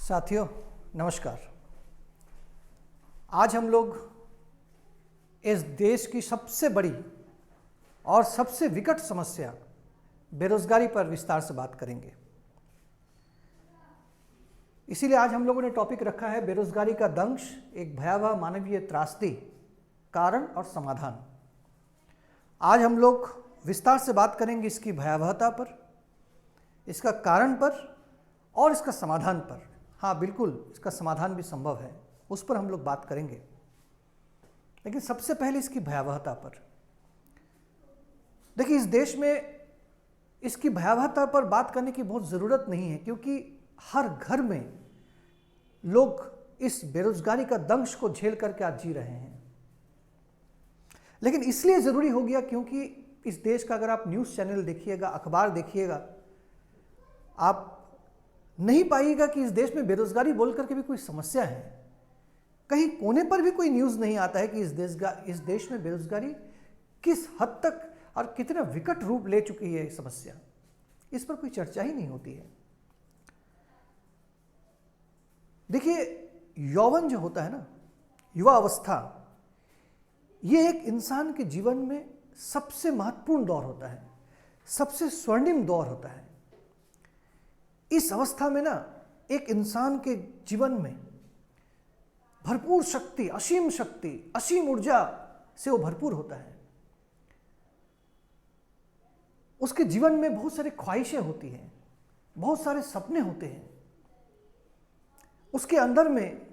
साथियों नमस्कार। आज हम लोग इस देश की सबसे बड़ी और सबसे विकट समस्या बेरोजगारी पर विस्तार से बात करेंगे। इसीलिए आज हम लोगों ने टॉपिक रखा है बेरोजगारी का दंश, एक भयावह मानवीय त्रासदी, कारण और समाधान। आज हम लोग विस्तार से बात करेंगे इसकी भयावहता पर, इसका कारण पर और इसका समाधान पर। हाँ बिल्कुल, इसका समाधान भी संभव है, उस पर हम लोग बात करेंगे। लेकिन सबसे पहले इसकी भयावहता पर देखिए। इस देश में इसकी भयावहता पर बात करने की बहुत ज़रूरत नहीं है, क्योंकि हर घर में लोग इस बेरोजगारी का दंश को झेल करके आज जी रहे हैं। लेकिन इसलिए ज़रूरी हो गया क्योंकि इस देश का अगर आप न्यूज़ चैनल देखिएगा, अखबार देखिएगा, आप नहीं पाइएगा कि इस देश में बेरोजगारी बोल करके भी कोई समस्या है। कहीं कोने पर भी कोई न्यूज़ नहीं आता है कि इस देश में बेरोजगारी किस हद तक और कितना विकट रूप ले चुकी है समस्या। इस पर कोई चर्चा ही नहीं होती है। देखिए, यौवन जो होता है ना, युवा अवस्था, ये एक इंसान के जीवन में सबसे महत्वपूर्ण दौर होता है, सबसे स्वर्णिम दौर होता है। इस अवस्था में ना एक इंसान के जीवन में भरपूर शक्ति, असीम ऊर्जा से वो भरपूर होता है। उसके जीवन में बहुत सारी ख्वाहिशें होती हैं, बहुत सारे सपने होते हैं। उसके अंदर में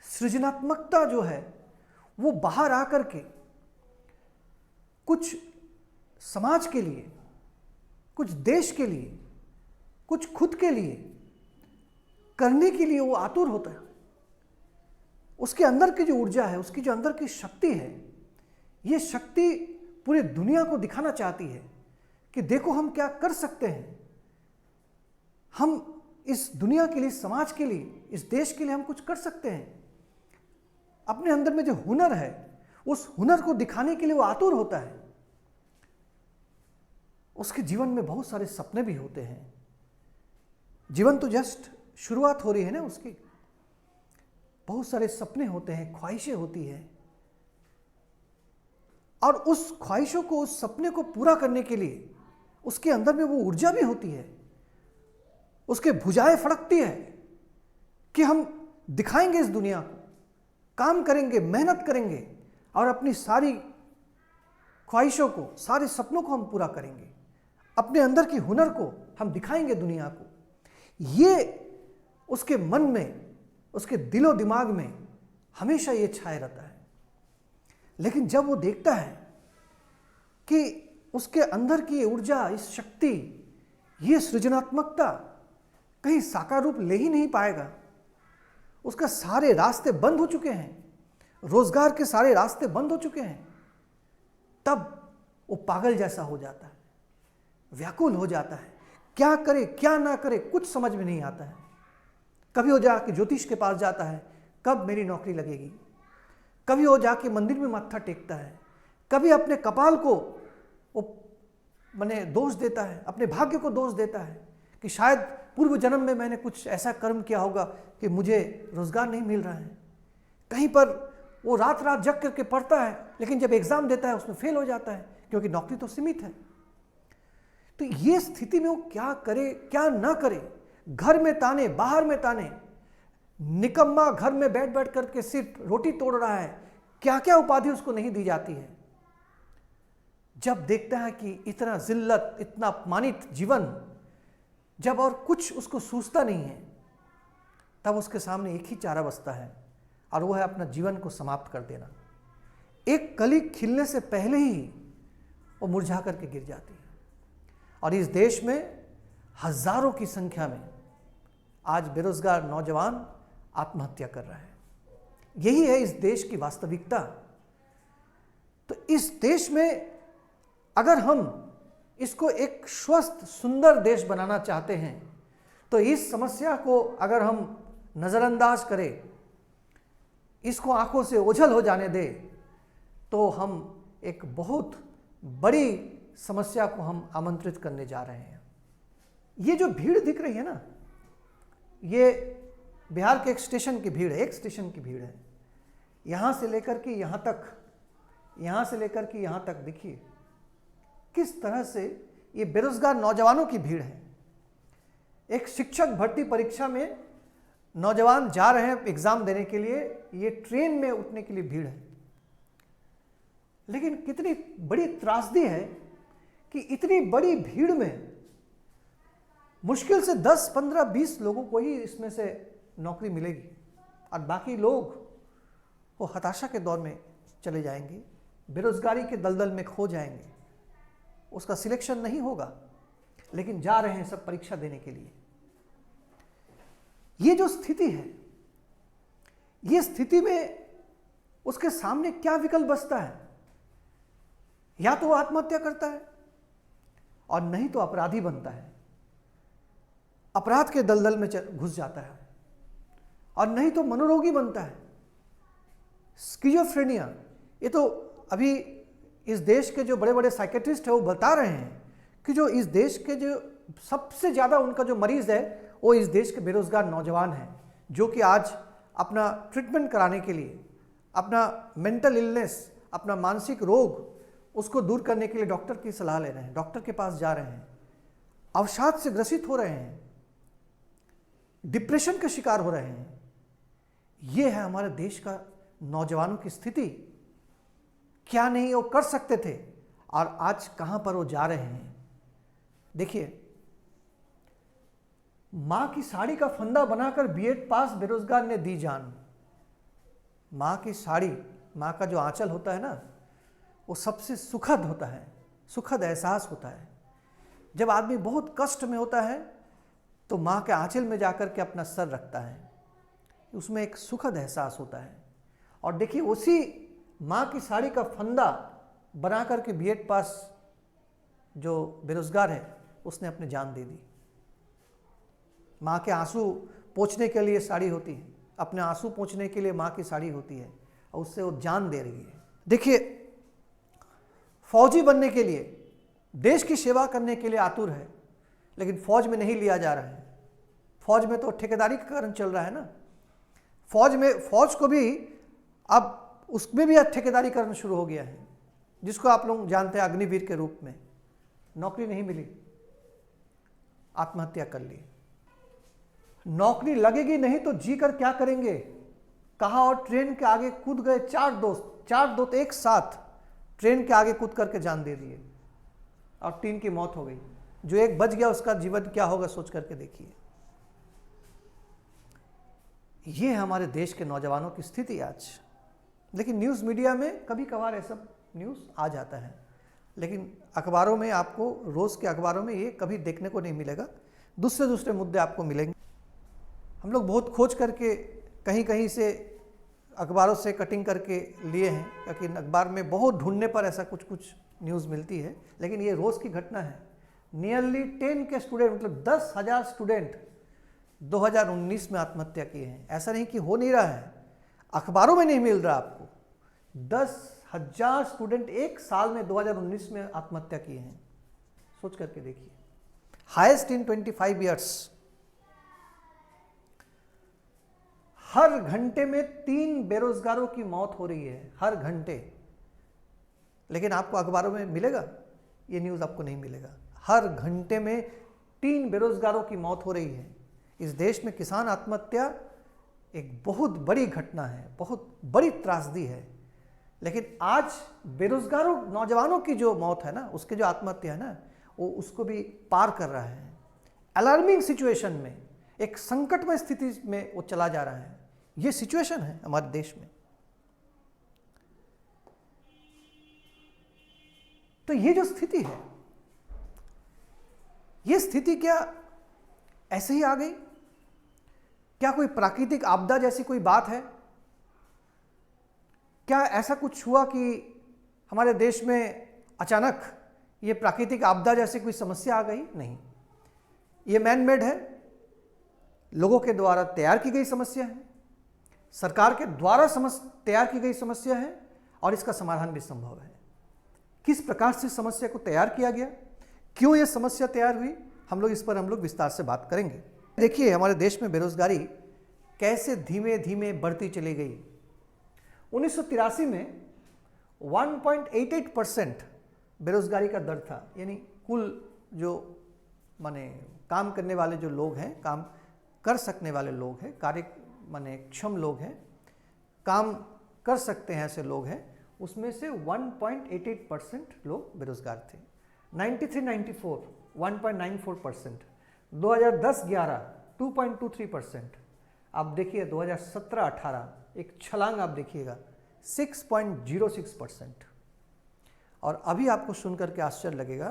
सृजनात्मकता जो है वो बाहर आकर के कुछ समाज के लिए, कुछ देश के लिए, कुछ खुद के लिए करने के लिए वो आतुर होता है। उसके अंदर की जो ऊर्जा है, उसकी जो अंदर की शक्ति है, ये शक्ति पूरी दुनिया को दिखाना चाहती है कि देखो हम क्या कर सकते हैं। हम इस दुनिया के लिए, समाज के लिए, इस देश के लिए हम कुछ कर सकते हैं। अपने अंदर में जो हुनर है, उस हुनर को दिखाने के लिए वो आतुर होता है। उसके जीवन में बहुत सारे सपने भी होते हैं। जीवन तो जस्ट शुरुआत हो रही है ना उसकी। बहुत सारे सपने होते हैं, ख्वाहिशें होती हैं, और उस ख्वाहिशों को, उस सपने को पूरा करने के लिए उसके अंदर में वो ऊर्जा भी होती है। उसके भुजाएं फड़कती है कि हम दिखाएंगे इस दुनिया को, काम करेंगे, मेहनत करेंगे और अपनी सारी ख्वाहिशों को, सारे सपनों को हम पूरा करेंगे। अपने अंदर की हुनर को हम दिखाएंगे दुनिया को। ये उसके मन में, उसके दिलो दिमाग में हमेशा ये छाए रहता है। लेकिन जब वो देखता है कि उसके अंदर की ये ऊर्जा, इस शक्ति, ये सृजनात्मकता कहीं साकार रूप ले ही नहीं पाएगा, उसका सारे रास्ते बंद हो चुके हैं, रोजगार के सारे रास्ते बंद हो चुके हैं, तब वो पागल जैसा हो जाता है, व्याकुल हो जाता है। क्या करे क्या ना करे कुछ समझ में नहीं आता है। कभी वो जाके ज्योतिष के पास जाता है, कब मेरी नौकरी लगेगी। कभी वो जाके मंदिर में माथा टेकता है, कभी अपने कपाल को वो दोष देता है, अपने भाग्य को दोष देता है कि शायद पूर्व जन्म में मैंने कुछ ऐसा कर्म किया होगा कि मुझे रोजगार नहीं मिल रहा है। कहीं पर वो रात रात जग करके पढ़ता है, लेकिन जब एग्जाम देता है उसमें फेल हो जाता है, क्योंकि नौकरी तो सीमित है। तो ये स्थिति में वो क्या करे क्या ना करे, घर में ताने, बाहर में ताने, निकम्मा घर में बैठ बैठ करके सिर्फ रोटी तोड़ रहा है, क्या क्या उपाधि उसको नहीं दी जाती है। जब देखता है कि इतना जिल्लत, इतना अपमानित जीवन, जब और कुछ उसको सूझता नहीं है, तब उसके सामने एक ही चारा बचता है, और वो है अपना जीवन को समाप्त कर देना। एक कली खिलने से पहले ही वो मुरझा करके गिर जाती है। और इस देश में हजारों की संख्या में आज बेरोजगार नौजवान आत्महत्या कर रहा है। यही है इस देश की वास्तविकता। तो इस देश में अगर हम इसको एक स्वस्थ, सुंदर देश बनाना चाहते हैं, तो इस समस्या को अगर हम नज़रअंदाज करें, इसको आंखों से ओझल हो जाने दें, तो हम एक बहुत बड़ी समस्या को हम आमंत्रित करने जा रहे हैं। ये जो भीड़ दिख रही है ना, ये बिहार के एक स्टेशन की भीड़ है, एक स्टेशन की भीड़ है। यहाँ से लेकर के यहाँ तक, यहाँ से लेकर के यहाँ तक देखिए किस तरह से ये बेरोजगार नौजवानों की भीड़ है। एक शिक्षक भर्ती परीक्षा में नौजवान जा रहे हैं एग्जाम देने के लिए, ये ट्रेन में उठने के लिए भीड़ है। लेकिन कितनी बड़ी त्रासदी है कि इतनी बड़ी भीड़ में मुश्किल से 10, 15, 20 लोगों को ही इसमें से नौकरी मिलेगी और बाकी लोग वो हताशा के दौर में चले जाएंगे, बेरोजगारी के दलदल में खो जाएंगे, उसका सिलेक्शन नहीं होगा, लेकिन जा रहे हैं सब परीक्षा देने के लिए। ये जो स्थिति है, ये स्थिति में उसके सामने क्या विकल्प बचता है? या तो वो आत्महत्या करता है और नहीं तो अपराधी बनता है, अपराध के दलदल में घुस जाता है, और नहीं तो मनोरोगी बनता है। स्किज़ोफ्रेनिया, ये तो अभी इस देश के जो बड़े बड़े साइकेट्रिस्ट हैं वो बता रहे हैं कि जो इस देश के जो सबसे ज़्यादा उनका जो मरीज है वो इस देश के बेरोजगार नौजवान हैं, जो कि आज अपना ट्रीटमेंट कराने के लिए, अपना मेंटल इलनेस, अपना मानसिक रोग उसको दूर करने के लिए डॉक्टर की सलाह ले रहे हैं, डॉक्टर के पास जा रहे हैं, अवसाद से ग्रसित हो रहे हैं, डिप्रेशन के शिकार हो रहे हैं। ये है हमारे देश का नौजवानों की स्थिति। क्या नहीं वो कर सकते थे और आज कहां पर वो जा रहे हैं। देखिए, मां की साड़ी का फंदा बनाकर बीएड पास बेरोजगार ने दी जान। मां की साड़ी, मां का जो आंचल होता है ना, वो सबसे सुखद होता है, सुखद एहसास होता है। जब आदमी बहुत कष्ट में होता है तो मां के आंचल में जाकर के अपना सर रखता है, उसमें एक सुखद एहसास होता है। और देखिए, उसी मां की साड़ी का फंदा बना करके बीएड पास जो बेरोजगार है उसने अपनी जान दे दी। मां के आंसू पोंछने के लिए साड़ी होती है, अपने आंसू पोंछने के लिए मां की साड़ी होती है, और उससे वो जान दे रही है। देखिए, फौजी बनने के लिए, देश की सेवा करने के लिए आतुर है, लेकिन फौज में नहीं लिया जा रहा है। फौज में तो ठेकेदारी का कारण चल रहा है ना। फौज को भी अब उसमें भी ठेकेदारी करना शुरू हो गया है, जिसको आप लोग जानते हैं अग्निवीर के रूप में। नौकरी नहीं मिली, आत्महत्या कर ली। नौकरी लगेगी नहीं तो जी कर क्या करेंगे, कहा और ट्रेन के आगे कूद गए। चार दोस्त एक साथ ट्रेन के आगे कूद करके जान दे दिए और 3 की मौत हो गई। जो एक बच गया उसका जीवन क्या होगा सोच करके देखिए। ये है हमारे देश के नौजवानों की स्थिति आज। लेकिन न्यूज़ मीडिया में कभी कभार ऐसा न्यूज़ आ जाता है, लेकिन अखबारों में आपको, रोज़ के अखबारों में ये कभी देखने को नहीं मिलेगा। दूसरे मुद्दे आपको मिलेंगे। हम लोग बहुत खोज करके कहीं कहीं से अखबारों से कटिंग करके लिए हैं, क्योंकि अखबार में बहुत ढूंढने पर ऐसा कुछ न्यूज़ मिलती है, लेकिन ये रोज़ की घटना है। नियरली 10 के स्टूडेंट, मतलब 10,000 स्टूडेंट 2019 में आत्महत्या किए हैं। ऐसा नहीं कि हो नहीं रहा है, अखबारों में नहीं मिल रहा आपको। 10,000 स्टूडेंट एक साल में 2019 में आत्महत्या किए हैं। सोच करके देखिए, हाईएस्ट इन 25 ईयर्स। हर घंटे में 3 बेरोजगारों की मौत हो रही है, हर घंटे। लेकिन आपको अखबारों में मिलेगा, ये न्यूज़ आपको नहीं मिलेगा। हर घंटे में 3 बेरोजगारों की मौत हो रही है। इस देश में किसान आत्महत्या एक बहुत बड़ी घटना है, बहुत बड़ी त्रासदी है। लेकिन आज बेरोजगारों नौजवानों की जो मौत है ना, उसके जो आत्महत्या है ना, वो उसको भी पार कर रहा है। अलार्मिंग सिचुएशन में, एक संकटमय स्थिति में वो चला जा रहा है। ये सिचुएशन है हमारे देश में। तो ये जो स्थिति है, ये स्थिति क्या ऐसे ही आ गई? क्या कोई प्राकृतिक आपदा जैसी कोई बात है? क्या ऐसा कुछ हुआ कि हमारे देश में अचानक ये प्राकृतिक आपदा जैसी कोई समस्या आ गई? नहीं, ये मैन मेड है, लोगों के द्वारा तैयार की गई समस्या है, सरकार के द्वारा तैयार की गई समस्या है, और इसका समाधान भी संभव है। किस प्रकार से समस्या को तैयार किया गया, क्यों यह समस्या तैयार हुई, हम लोग विस्तार से बात करेंगे। देखिए, हमारे देश में बेरोजगारी कैसे धीमे धीमे बढ़ती चली गई। 1983 में 1.88% बेरोजगारी का दर था, यानी कुल जो माने काम करने वाले जो लोग हैं, काम कर सकने वाले लोग हैं, कार्य माने क्षम लोग हैं, काम कर सकते हैं ऐसे लोग हैं, उसमें से 1.88% लोग बेरोजगार थे। 93-94 1.94%, 2010-11 2.23%। आप देखिए 2017-18 एक छलांग आप देखिएगा 6.06%। और अभी आपको सुनकर के आश्चर्य लगेगा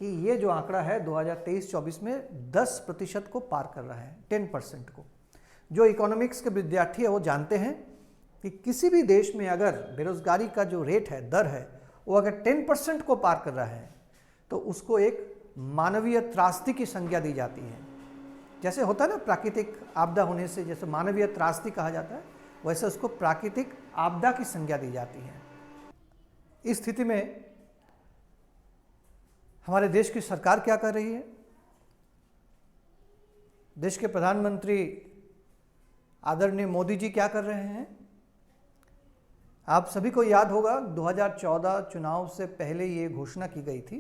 कि ये जो आंकड़ा है 2023-24 में 10% को पार कर रहा है, 10% को। जो इकोनॉमिक्स के विद्यार्थी है वो जानते हैं कि किसी भी देश में अगर बेरोजगारी का जो रेट है, दर है, वो अगर 10% को पार कर रहा है तो उसको एक मानवीय त्रासदी की संज्ञा दी जाती है। जैसे होता है ना प्राकृतिक आपदा होने से जैसे मानवीय त्रासदी कहा जाता है, वैसे उसको प्राकृतिक आपदा की संज्ञा दी जाती है। इस स्थिति में हमारे देश की सरकार क्या कर रही है? देश के प्रधानमंत्री आदरणीय मोदी जी क्या कर रहे हैं? आप सभी को याद होगा 2014 चुनाव से पहले ये घोषणा की गई थी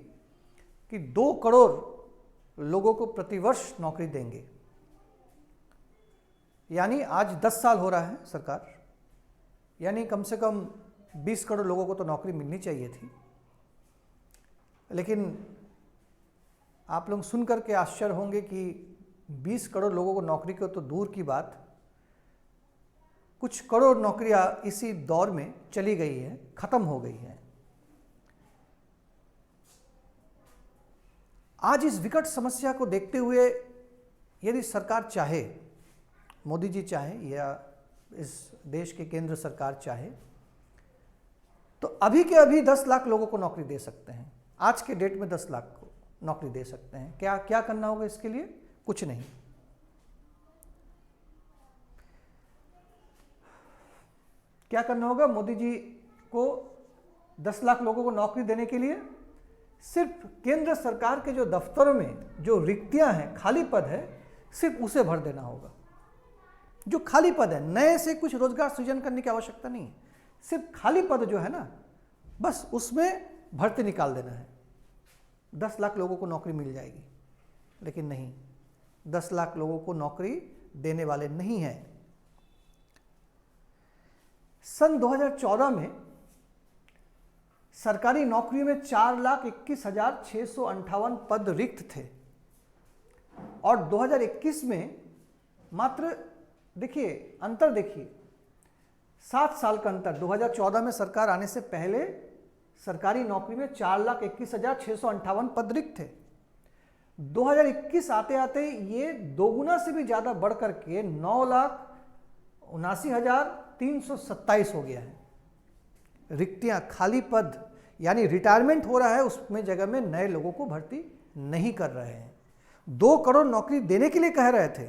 कि 2 करोड़ लोगों को प्रतिवर्ष नौकरी देंगे। यानी आज 10 साल हो रहा है सरकार, यानी कम से कम 20 करोड़ लोगों को तो नौकरी मिलनी चाहिए थी। लेकिन आप लोग सुनकर के आश्चर्य होंगे कि 20 करोड़ लोगों को नौकरी को तो दूर की बात, कुछ करोड़ नौकरियां इसी दौर में चली गई है, खत्म हो गई है। आज इस विकट समस्या को देखते हुए यदि सरकार चाहे, मोदी जी चाहे या इस देश की केंद्र सरकार चाहे, तो अभी के अभी 10 लाख लोगों को नौकरी दे सकते हैं। आज के डेट में 10 लाख को नौकरी दे सकते हैं। क्या क्या करना होगा इसके लिए? कुछ नहीं। क्या करना होगा मोदी जी को 10 लाख लोगों को नौकरी देने के लिए? सिर्फ केंद्र सरकार के जो दफ्तरों में जो रिक्तियां हैं, खाली पद है, सिर्फ उसे भर देना होगा। जो खाली पद है, नए से कुछ रोजगार सृजन करने की आवश्यकता नहीं है। सिर्फ खाली पद जो है ना, बस उसमें भर्ती निकाल देना है, 10 लाख लोगों को नौकरी मिल जाएगी। लेकिन नहीं, 10 लाख लोगों को नौकरी देने वाले नहीं हैं। सन 2014 में सरकारी नौकरियों में 4,21,658 पद रिक्त थे और 2021 में मात्र, देखिए अंतर देखिए, 7 साल का अंतर। 2014 में सरकार आने से पहले सरकारी नौकरी में 4,21,658 पद रिक्त थे। 2021 आते आते ये दोगुना से भी ज्यादा बढ़ करके 9,79,327 हो गया है। रिक्तियां, खाली पद, यानी रिटायरमेंट हो रहा है, उसमें जगह में नए लोगों को भर्ती नहीं कर रहे हैं। 2 करोड़ नौकरी देने के लिए कह रहे थे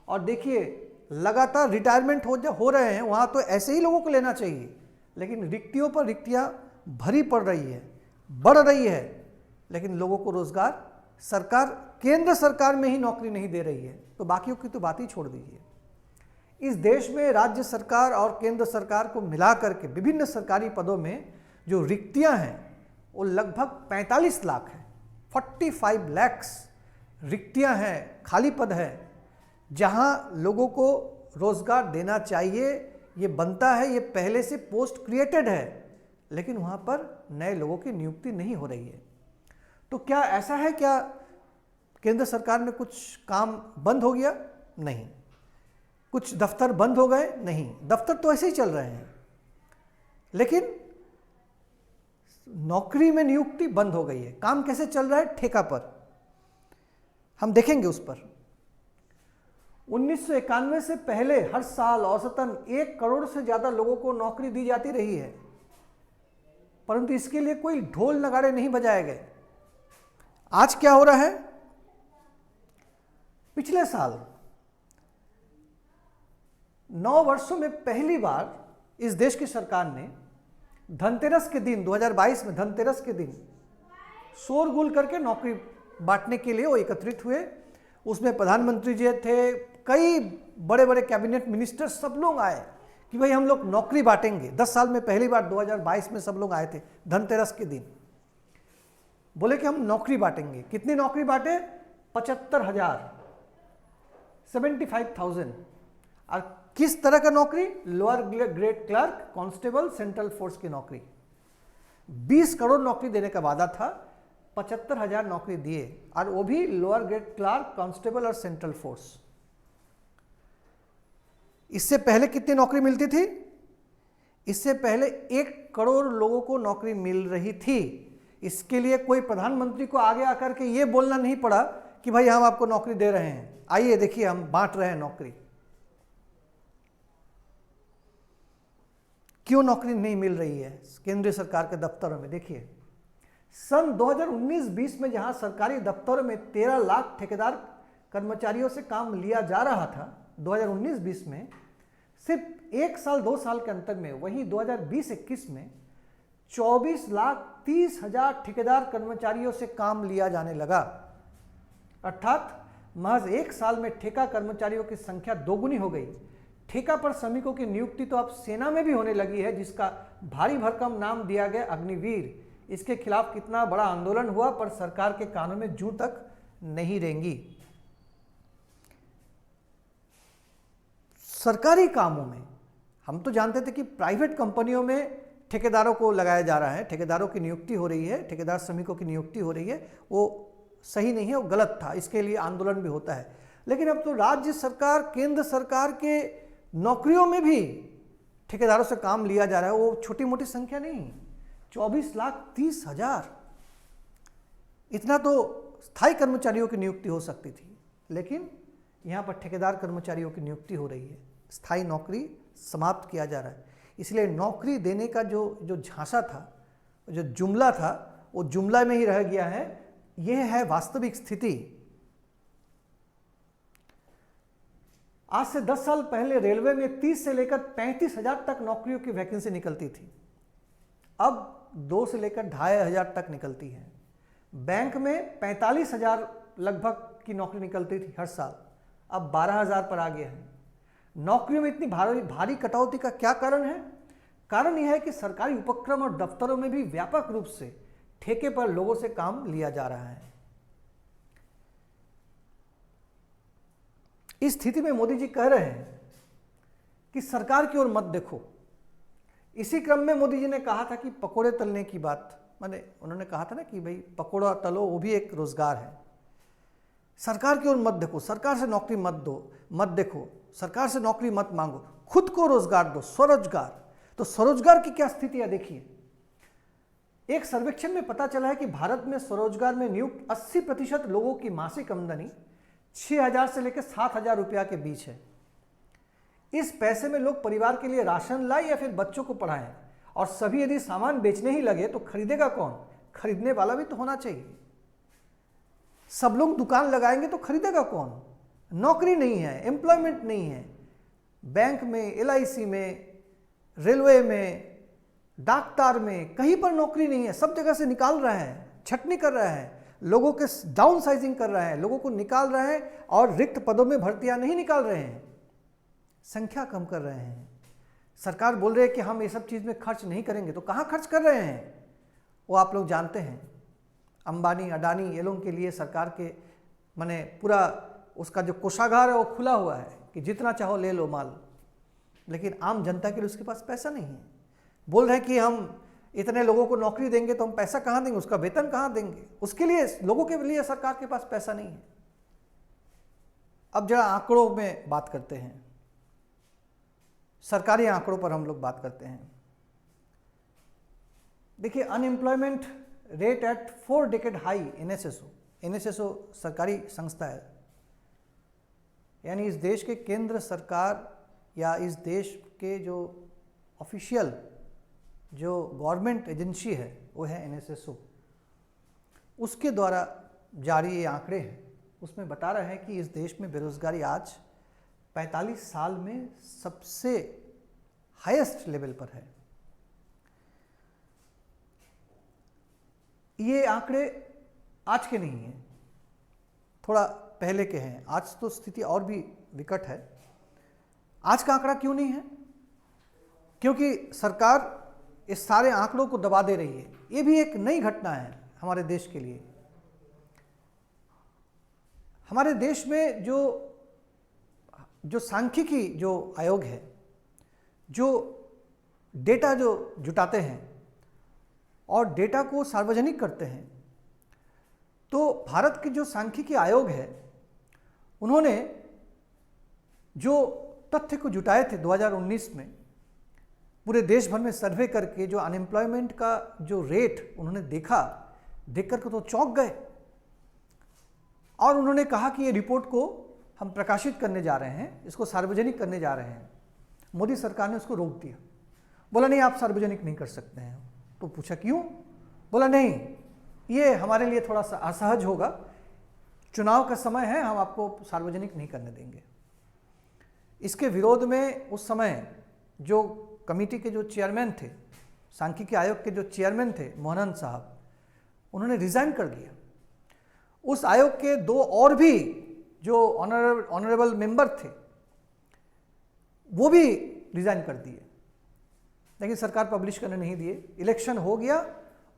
और देखिए लगातार रिटायरमेंट हो रहे हैं। वहां तो ऐसे ही लोगों को लेना चाहिए, लेकिन रिक्तियों पर रिक्तियां भरी पड़ रही है, बढ़ रही है, लेकिन लोगों को रोजगार सरकार, केंद्र सरकार में ही नौकरी नहीं दे रही है, तो बाकियों की तो बात ही छोड़ दीजिए। इस देश में राज्य सरकार और केंद्र सरकार को मिलाकर के विभिन्न सरकारी पदों में जो रिक्तियां हैं वो लगभग 45 लाख है, 45 lakhs रिक्तियां हैं, खाली पद है, जहां लोगों को रोजगार देना चाहिए, ये बनता है, ये पहले से पोस्ट क्रिएटेड है, लेकिन वहां पर नए लोगों की नियुक्ति नहीं हो रही है। तो क्या ऐसा है, क्या केंद्र सरकार में कुछ काम बंद हो गया? नहीं। कुछ दफ्तर बंद हो गए? नहीं, दफ्तर तो ऐसे ही चल रहे हैं, लेकिन नौकरी में नियुक्ति बंद हो गई है। काम कैसे चल रहा है? ठेका पर। हम देखेंगे उस पर। 1991 से पहले हर साल औसतन 1 करोड़ से ज्यादा लोगों को नौकरी दी जाती रही है, परंतु इसके लिए कोई ढोल नगाड़े नहीं बजाए गए। आज क्या हो रहा है? पिछले साल 9 वर्षों में पहली बार इस देश की सरकार ने धनतेरस के दिन, 2022 में धनतेरस के दिन शोरगुल करके नौकरी बांटने के लिए वो एकत्रित हुए। उसमें प्रधानमंत्री जी थे, कई बड़े बड़े कैबिनेट मिनिस्टर सब लोग आए कि भाई हम लोग नौकरी बांटेंगे। 10 साल में पहली बार 2022 में सब लोग आए थे धनतेरस के दिन, बोले कि हम नौकरी बांटेंगे। कितनी नौकरी बांटे? 75,000, 75,000। और किस तरह का नौकरी? Lower grade clerk, constable, central force की नौकरी। 20 करोड़ नौकरी देने का वादा था, 75,000 नौकरी दिए, और वो भी लोअर ग्रेड क्लर्क, कांस्टेबल और सेंट्रल फोर्स। इससे पहले कितनी नौकरी मिलती थी? इससे पहले 1 करोड़ लोगों को नौकरी मिल रही थी। इसके लिए कोई प्रधानमंत्री को आगे आकर के ये बोलना नहीं पड़ा कि भाई हम आपको नौकरी दे रहे हैं, आइए देखिए हम बांट रहे हैं नौकरी। क्यों नौकरी नहीं मिल रही है केंद्रीय सरकार के दफ्तरों में? देखिए, सन 2019-20 में जहां सरकारी दफ्तरों में 13 लाख ठेकेदार कर्मचारियों से काम लिया जा रहा था 2019-20 में, सिर्फ 1 साल 2 साल के अंतर में वही 2020-21 में 24,30,000 ठेकेदार कर्मचारियों से काम लिया जाने लगा। अर्थात महज 1 साल में ठेका कर्मचारियों की संख्या दोगुनी हो गई। ठेका पर श्रमिकों की नियुक्ति तो अब सेना में भी होने लगी है, जिसका भारी भरकम नाम दिया गया अग्निवीर। इसके खिलाफ कितना बड़ा आंदोलन हुआ, पर सरकार के कानों में जूं तक नहीं रेंगी। सरकारी कामों में हम तो जानते थे कि प्राइवेट कंपनियों में ठेकेदारों को लगाया जा रहा है, ठेकेदारों की नियुक्ति हो रही है, ठेकेदार श्रमिकों की नियुक्ति हो रही है, वो सही नहीं है, वो गलत था, इसके लिए आंदोलन भी होता है। लेकिन अब तो राज्य सरकार, केंद्र सरकार के नौकरियों में भी ठेकेदारों से काम लिया जा रहा है। वो छोटी मोटी संख्या नहीं, 24,30,000। इतना तो स्थायी कर्मचारियों की नियुक्ति हो सकती थी, लेकिन यहाँ पर ठेकेदार कर्मचारियों की नियुक्ति हो रही है। स्थायी नौकरी समाप्त किया जा रहा है। इसलिए नौकरी देने का जो झांसा था, जो जुमला था, वो जुमला में ही रह गया है। यह है वास्तविक स्थिति। आज से 10 साल पहले रेलवे में 30 से लेकर 35,000 तक नौकरियों की वैकेंसी निकलती थी, अब 2 से लेकर 2,500 तक निकलती है। बैंक में 45,000 लगभग की नौकरी निकलती थी हर साल, अब 12,000 पर आ गया है। नौकरियों में इतनी भारी कटौती का क्या कारण है? कारण यह है कि सरकारी उपक्रम और दफ्तरों में भी व्यापक रूप से ठेके पर लोगों से काम लिया जा रहा है। इस स्थिति में मोदी जी कह रहे हैं कि सरकार की ओर मत देखो। इसी क्रम में मोदी जी ने कहा था कि पकोड़े तलने की बात, माने उन्होंने कहा था ना कि भाई पकोड़ा तलो, वो भी एक रोजगार है। सरकार की ओर मत देखो, सरकार से नौकरी मत देखो, सरकार से नौकरी मत मांगो, खुद को रोजगार दो, स्वरोजगार। तो स्वरोजगार की क्या स्थिति है देखिए। एक सर्वेक्षण में पता चला है कि भारत में स्वरोजगार में नियुक्त 80% लोगों की मासिक आमदनी 6,000 से लेकर 7,000 रुपया के बीच है। इस पैसे में लोग परिवार के लिए राशन लाए या फिर बच्चों को पढ़ाएं, और सभी यदि सामान बेचने ही लगे तो खरीदेगा कौन? खरीदने वाला भी तो होना चाहिए। सब लोग दुकान लगाएंगे तो खरीदेगा कौन? नौकरी नहीं है, एम्प्लॉयमेंट नहीं है। बैंक में, LIC में, रेलवे में, डाकतार में, कहीं पर नौकरी नहीं है। सब जगह से निकाल रहे हैं, छटनी कर रहे हैं, लोगों के डाउन साइजिंग कर रहे हैं, लोगों को निकाल रहे हैं, और रिक्त पदों में भर्तियां नहीं निकाल रहे हैं, संख्या कम कर रहे हैं। सरकार बोल रही है कि हम ये सब चीज़ में खर्च नहीं करेंगे, तो कहाँ खर्च कर रहे हैं वो आप लोग जानते हैं। अंबानी, अडानी, ये लोगों के लिए सरकार के माने पूरा उसका जो कोषागार है वो खुला हुआ है कि जितना चाहो ले लो माल, लेकिन आम जनता के लिए उसके पास पैसा नहीं है। बोल रहे हैं कि हम इतने लोगों को नौकरी देंगे तो हम पैसा कहाँ देंगे, उसका वेतन कहाँ देंगे? उसके लिए, लोगों के लिए सरकार के पास पैसा नहीं है। अब जरा आंकड़ों में बात करते हैं, सरकारी आंकड़ों पर हम लोग बात करते हैं। देखिए, unemployment rate at 4 decade high, NSSO सरकारी संस्था है, यानी इस देश के केंद्र सरकार या इस देश के जो ऑफिशियल जो गवर्नमेंट एजेंसी है वो है NSSO। उसके द्वारा जारी ये आंकड़े हैं, उसमें बता रहे हैं कि इस देश में बेरोजगारी आज 45 साल में सबसे हाईएस्ट लेवल पर है। ये आंकड़े आज के नहीं हैं, थोड़ा पहले के हैं। आज तो स्थिति और भी विकट है। आज का आंकड़ा क्यों नहीं है? क्योंकि सरकार इस सारे आंकड़ों को दबा दे रही है। ये भी एक नई घटना है हमारे देश के लिए। हमारे देश में जो सांख्यिकी जो आयोग है, जो डेटा जो जुटाते हैं और डेटा को सार्वजनिक करते हैं, तो भारत के जो सांख्यिकी आयोग है, उन्होंने जो तथ्य को जुटाए थे 2019 में, पूरे देश भर में सर्वे करके जो अनएम्प्लॉयमेंट का जो रेट उन्होंने देख करके तो चौंक गए। और उन्होंने कहा कि ये रिपोर्ट को हम प्रकाशित करने जा रहे हैं, इसको सार्वजनिक करने जा रहे हैं। मोदी सरकार ने उसको रोक दिया, बोला नहीं आप सार्वजनिक नहीं कर सकते हैं। तो पूछा क्यों? बोला नहीं, ये हमारे लिए थोड़ा सा असहज होगा, चुनाव का समय है, हम आपको सार्वजनिक नहीं करने देंगे। इसके विरोध में उस समय जो कमेटी के जो चेयरमैन थे, सांख्यिकी आयोग के जो चेयरमैन थे मोहनन साहब, उन्होंने रिजाइन कर दिया। उस आयोग के 2 और भी जो ऑनरेबल मेंबर थे, वो भी रिजाइन कर दिए, लेकिन सरकार पब्लिश करने नहीं दिए। इलेक्शन हो गया,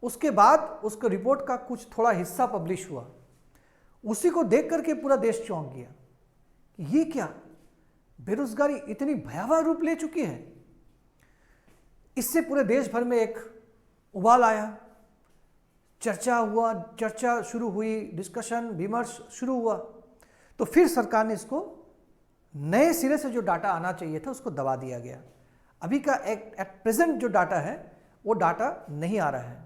उसके बाद उसको रिपोर्ट का कुछ थोड़ा हिस्सा पब्लिश हुआ। उसी को देख करके पूरा देश चौंक गया कि ये क्या, बेरोजगारी इतनी भयावह रूप ले चुकी है। इससे पूरे देश भर में एक उबाल आया, चर्चा शुरू हुई, डिस्कशन विमर्श शुरू हुआ। तो फिर सरकार ने इसको नए सिरे से जो डाटा आना चाहिए था उसको दबा दिया गया। अभी का एट प्रेजेंट जो डाटा है वो डाटा नहीं आ रहा है।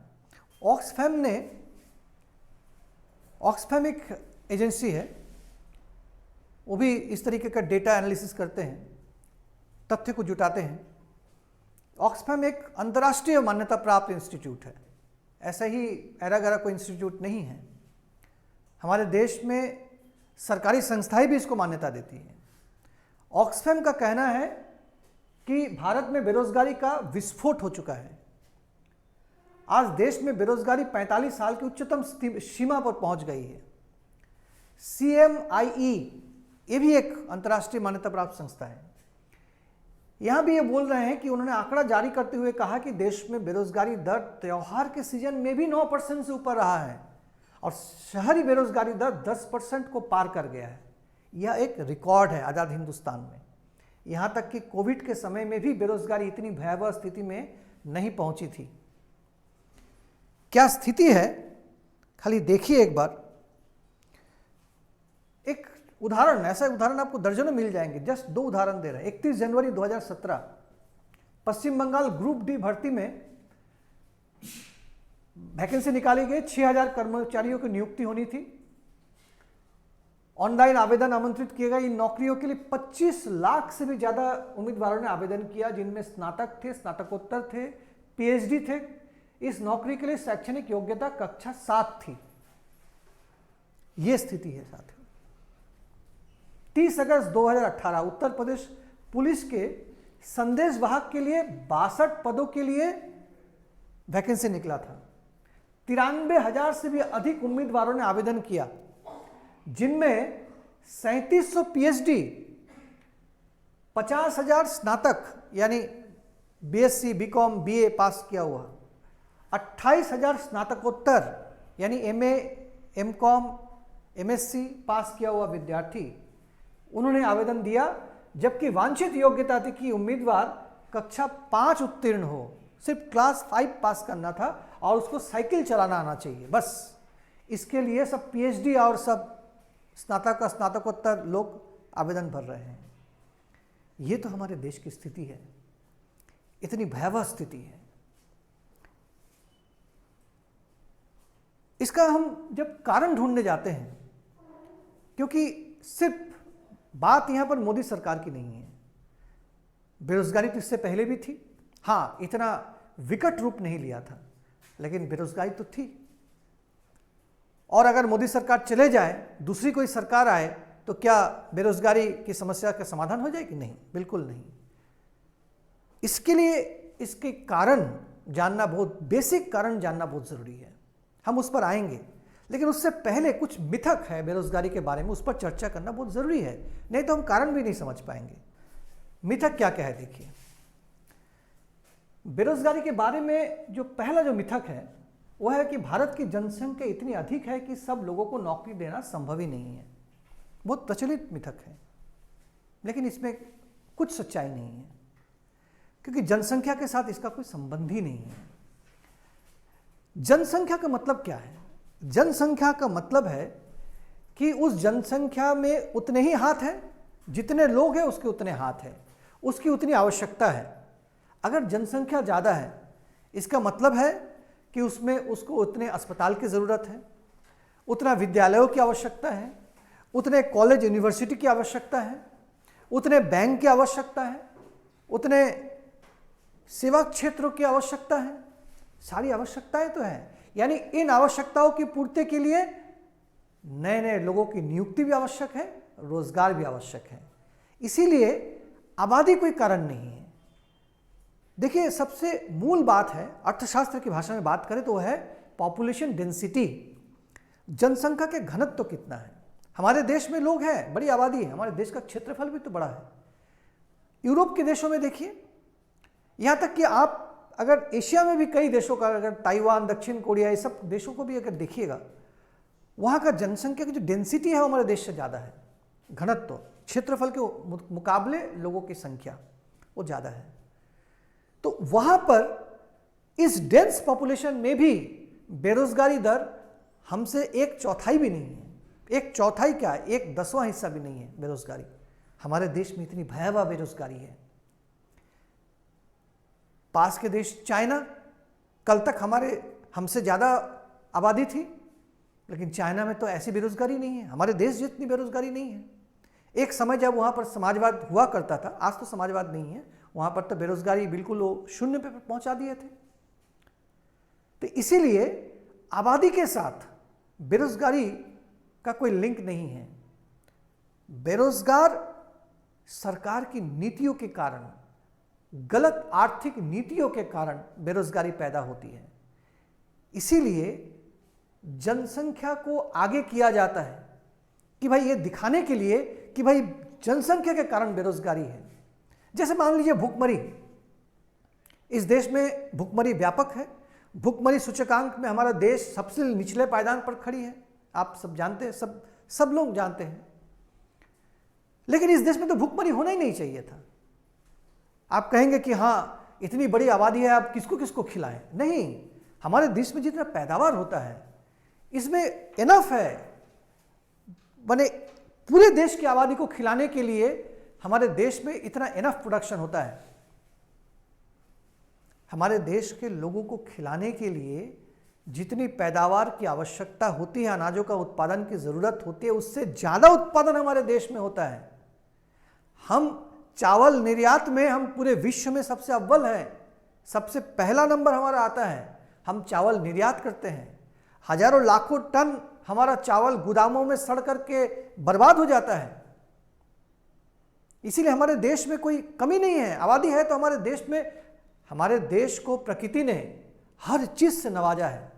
ऑक्सफैम एक एजेंसी है, वो भी इस तरीके का डेटा एनालिसिस करते हैं, तथ्य को जुटाते हैं। ऑक्सफैम एक अंतर्राष्ट्रीय मान्यता प्राप्त इंस्टीट्यूट है, ऐसा ही ऐरा गैरा कोई इंस्टीट्यूट नहीं है। हमारे देश में सरकारी संस्थाएं भी इसको मान्यता देती हैं। ऑक्सफैम का कहना है कि भारत में बेरोजगारी का विस्फोट हो चुका है। आज देश में बेरोजगारी 45 साल की उच्चतम सीमा पर पहुंच गई है। CMIE ये भी एक अंतर्राष्ट्रीय मान्यता प्राप्त संस्था है। यहां भी ये बोल रहे हैं कि उन्होंने आंकड़ा जारी करते हुए कहा कि देश में बेरोजगारी दर त्योहार के सीजन में भी 9% से ऊपर रहा है और शहरी बेरोजगारी दर 10% को पार कर गया है। यह एक रिकॉर्ड है आज़ाद हिंदुस्तान में। यहां तक कि कोविड के समय में भी बेरोजगारी इतनी भयावह स्थिति में नहीं पहुंची थी। क्या स्थिति है खाली देखिए एक बार। एक उदाहरण, ऐसा उदाहरण आपको दर्जनों मिल जाएंगे, जस्ट 2 उदाहरण दे रहे हैं। 31 जनवरी 2017 पश्चिम बंगाल ग्रुप डी भर्ती में वैकेंसी निकाली गई। 6000 कर्मचारियों की नियुक्ति होनी थी। ऑनलाइन आवेदन आमंत्रित किए गए। इन नौकरियों के लिए 25 लाख से भी ज्यादा उम्मीदवारों ने आवेदन किया, जिनमें स्नातक थे, स्नातकोत्तर थे, PhD थे। इस नौकरी के लिए शैक्षणिक योग्यता कक्षा 7 थी। यह स्थिति है साथियों। 30 अगस्त 2018 उत्तर प्रदेश पुलिस के संदेशवाहक के लिए 62 पदों के लिए वैकेंसी निकला था। 93,000 से भी अधिक उम्मीदवारों ने आवेदन किया, जिनमें 3700 PhD, 50,000 स्नातक यानी BSc, BCom, BA पास किया हुआ, 28,000 स्नातकोत्तर यानी MA, MCom, MSc पास किया हुआ विद्यार्थी उन्होंने आवेदन दिया। जबकि वांछित योग्यता थी कि उम्मीदवार कक्षा 5 उत्तीर्ण हो, सिर्फ क्लास 5 पास करना था और उसको साइकिल चलाना आना चाहिए, बस। इसके लिए सब PhD और सब स्नातक का स्नातकोत्तर लोग आवेदन भर रहे हैं। ये तो हमारे देश की स्थिति है, इतनी भयावह स्थिति है। इसका हम जब कारण ढूंढने जाते हैं, क्योंकि सिर्फ बात यहां पर मोदी सरकार की नहीं है, बेरोजगारी तो इससे पहले भी थी। हाँ, इतना विकट रूप नहीं लिया था, लेकिन बेरोजगारी तो थी। और अगर मोदी सरकार चले जाए, दूसरी कोई सरकार आए, तो क्या बेरोजगारी की समस्या का समाधान हो जाएगी? नहीं, बिल्कुल नहीं। इसके लिए इसके कारण जानना, बहुत बेसिक कारण जानना बहुत जरूरी है। हम उस पर आएंगे, लेकिन उससे पहले कुछ मिथक है बेरोजगारी के बारे में, उस पर चर्चा करना बहुत जरूरी है, नहीं तो हम कारण भी नहीं समझ पाएंगे। मिथक क्या क्या है देखिए। बेरोजगारी के बारे में जो पहला जो मिथक है वह है कि भारत की जनसंख्या इतनी अधिक है कि सब लोगों को नौकरी देना संभव ही नहीं है। बहुत प्रचलित मिथक है, लेकिन इसमें कुछ सच्चाई नहीं है, क्योंकि जनसंख्या के साथ इसका कोई संबंध ही नहीं है। जनसंख्या का मतलब क्या है? जनसंख्या का मतलब है कि उस जनसंख्या में उतने ही हाथ हैं, जितने लोग हैं उसके उतने हाथ हैं, उसकी उतनी आवश्यकता है। अगर जनसंख्या ज़्यादा है, इसका मतलब है कि उसमें उसको उतने अस्पताल की ज़रूरत है, उतना विद्यालयों की आवश्यकता है, उतने कॉलेज यूनिवर्सिटी की आवश्यकता है, उतने बैंक की आवश्यकता है, उतने सेवा क्षेत्रों की आवश्यकता है। सारी आवश्यकताएं तो हैं, यानी इन आवश्यकताओं की पूर्ति के लिए नए नए लोगों की नियुक्ति भी आवश्यक है, रोजगार भी आवश्यक है। इसीलिए आबादी कोई कारण नहीं है। देखिए, सबसे मूल बात है, अर्थशास्त्र की भाषा में बात करें तो वह है पॉपुलेशन डेंसिटी। जनसंख्या के घनत्व तो कितना है। हमारे देश में लोग हैं, बड़ी आबादी है, हमारे देश का क्षेत्रफल भी तो बड़ा है। यूरोप के देशों में देखिए, यहाँ तक कि आप अगर एशिया में भी कई देशों का, अगर ताइवान, दक्षिण कोरिया, ये सब देशों को भी अगर देखिएगा, वहाँ का जनसंख्या की जो डेंसिटी है वो हमारे देश से ज़्यादा है। घनत्व, क्षेत्रफल के मुकाबले लोगों की संख्या वो ज़्यादा है। तो वहाँ पर इस डेंस पॉपुलेशन में भी बेरोजगारी दर हमसे 1/4 भी नहीं है। 1/4 क्या है, 1/10वां हिस्सा भी नहीं है बेरोजगारी। हमारे देश में इतनी भयावह बेरोजगारी है। पास के देश चाइना, कल तक हमसे ज़्यादा आबादी थी, लेकिन चाइना में तो ऐसी बेरोजगारी नहीं है, हमारे देश जितनी बेरोजगारी नहीं है। एक समय जब वहाँ पर समाजवाद हुआ करता था, आज तो समाजवाद नहीं है, वहाँ पर तो बेरोजगारी बिल्कुल वो 0 पे पहुँचा दिए थे। तो इसीलिए आबादी के साथ बेरोजगारी का कोई लिंक नहीं है। बेरोजगार सरकार की नीतियों के कारण, गलत आर्थिक नीतियों के कारण बेरोजगारी पैदा होती है। इसीलिए जनसंख्या को आगे किया जाता है कि भाई ये दिखाने के लिए कि भाई जनसंख्या के कारण बेरोजगारी है। जैसे मान लीजिए भुखमरी, इस देश में भुखमरी व्यापक है। भुखमरी सूचकांक में हमारा देश सबसे निचले पायदान पर खड़ी है, आप सब जानते हैं, सब लोग जानते हैं। लेकिन इस देश में तो भुखमरी होना ही नहीं चाहिए था। आप कहेंगे कि हाँ इतनी बड़ी आबादी है, आप किसको किसको खिलाएं। नहीं, हमारे देश में जितना पैदावार होता है इसमें इनफ है, माने पूरे देश की आबादी को खिलाने के लिए हमारे देश में इतना इनफ प्रोडक्शन होता है। हमारे देश के लोगों को खिलाने के लिए जितनी पैदावार की आवश्यकता होती है, अनाजों का उत्पादन की ज़रूरत होती है, उससे ज़्यादा उत्पादन हमारे देश में होता है। हम चावल निर्यात में हम पूरे विश्व में सबसे अव्वल हैं, सबसे पहला नंबर हमारा आता है। हम चावल निर्यात करते हैं, हजारों लाखों टन हमारा चावल गोदामों में सड़ करके बर्बाद हो जाता है। इसीलिए हमारे देश में कोई कमी नहीं है। आबादी है तो हमारे देश को प्रकृति ने हर चीज से नवाजा है।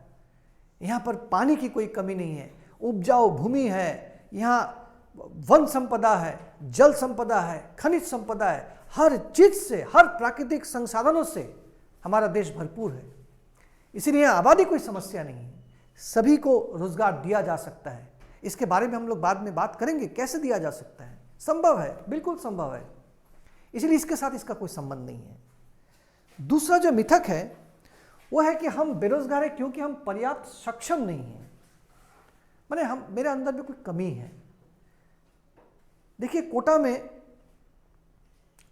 यहाँ पर पानी की कोई कमी नहीं है, उपजाऊ भूमि है, यहाँ वन संपदा है, जल संपदा है, खनिज संपदा है, हर चीज से, हर प्राकृतिक संसाधनों से हमारा देश भरपूर है। इसीलिए आबादी कोई समस्या नहीं है, सभी को रोजगार दिया जा सकता है। इसके बारे में हम लोग बाद में बात करेंगे, कैसे दिया जा सकता है। संभव है, बिल्कुल संभव है। इसलिए इसके साथ इसका कोई संबंध नहीं है। दूसरा जो मिथक है वो है कि हम बेरोजगार हैं क्योंकि हम पर्याप्त सक्षम नहीं हैं, माने मेरे अंदर में कोई कमी है। देखिए, कोटा में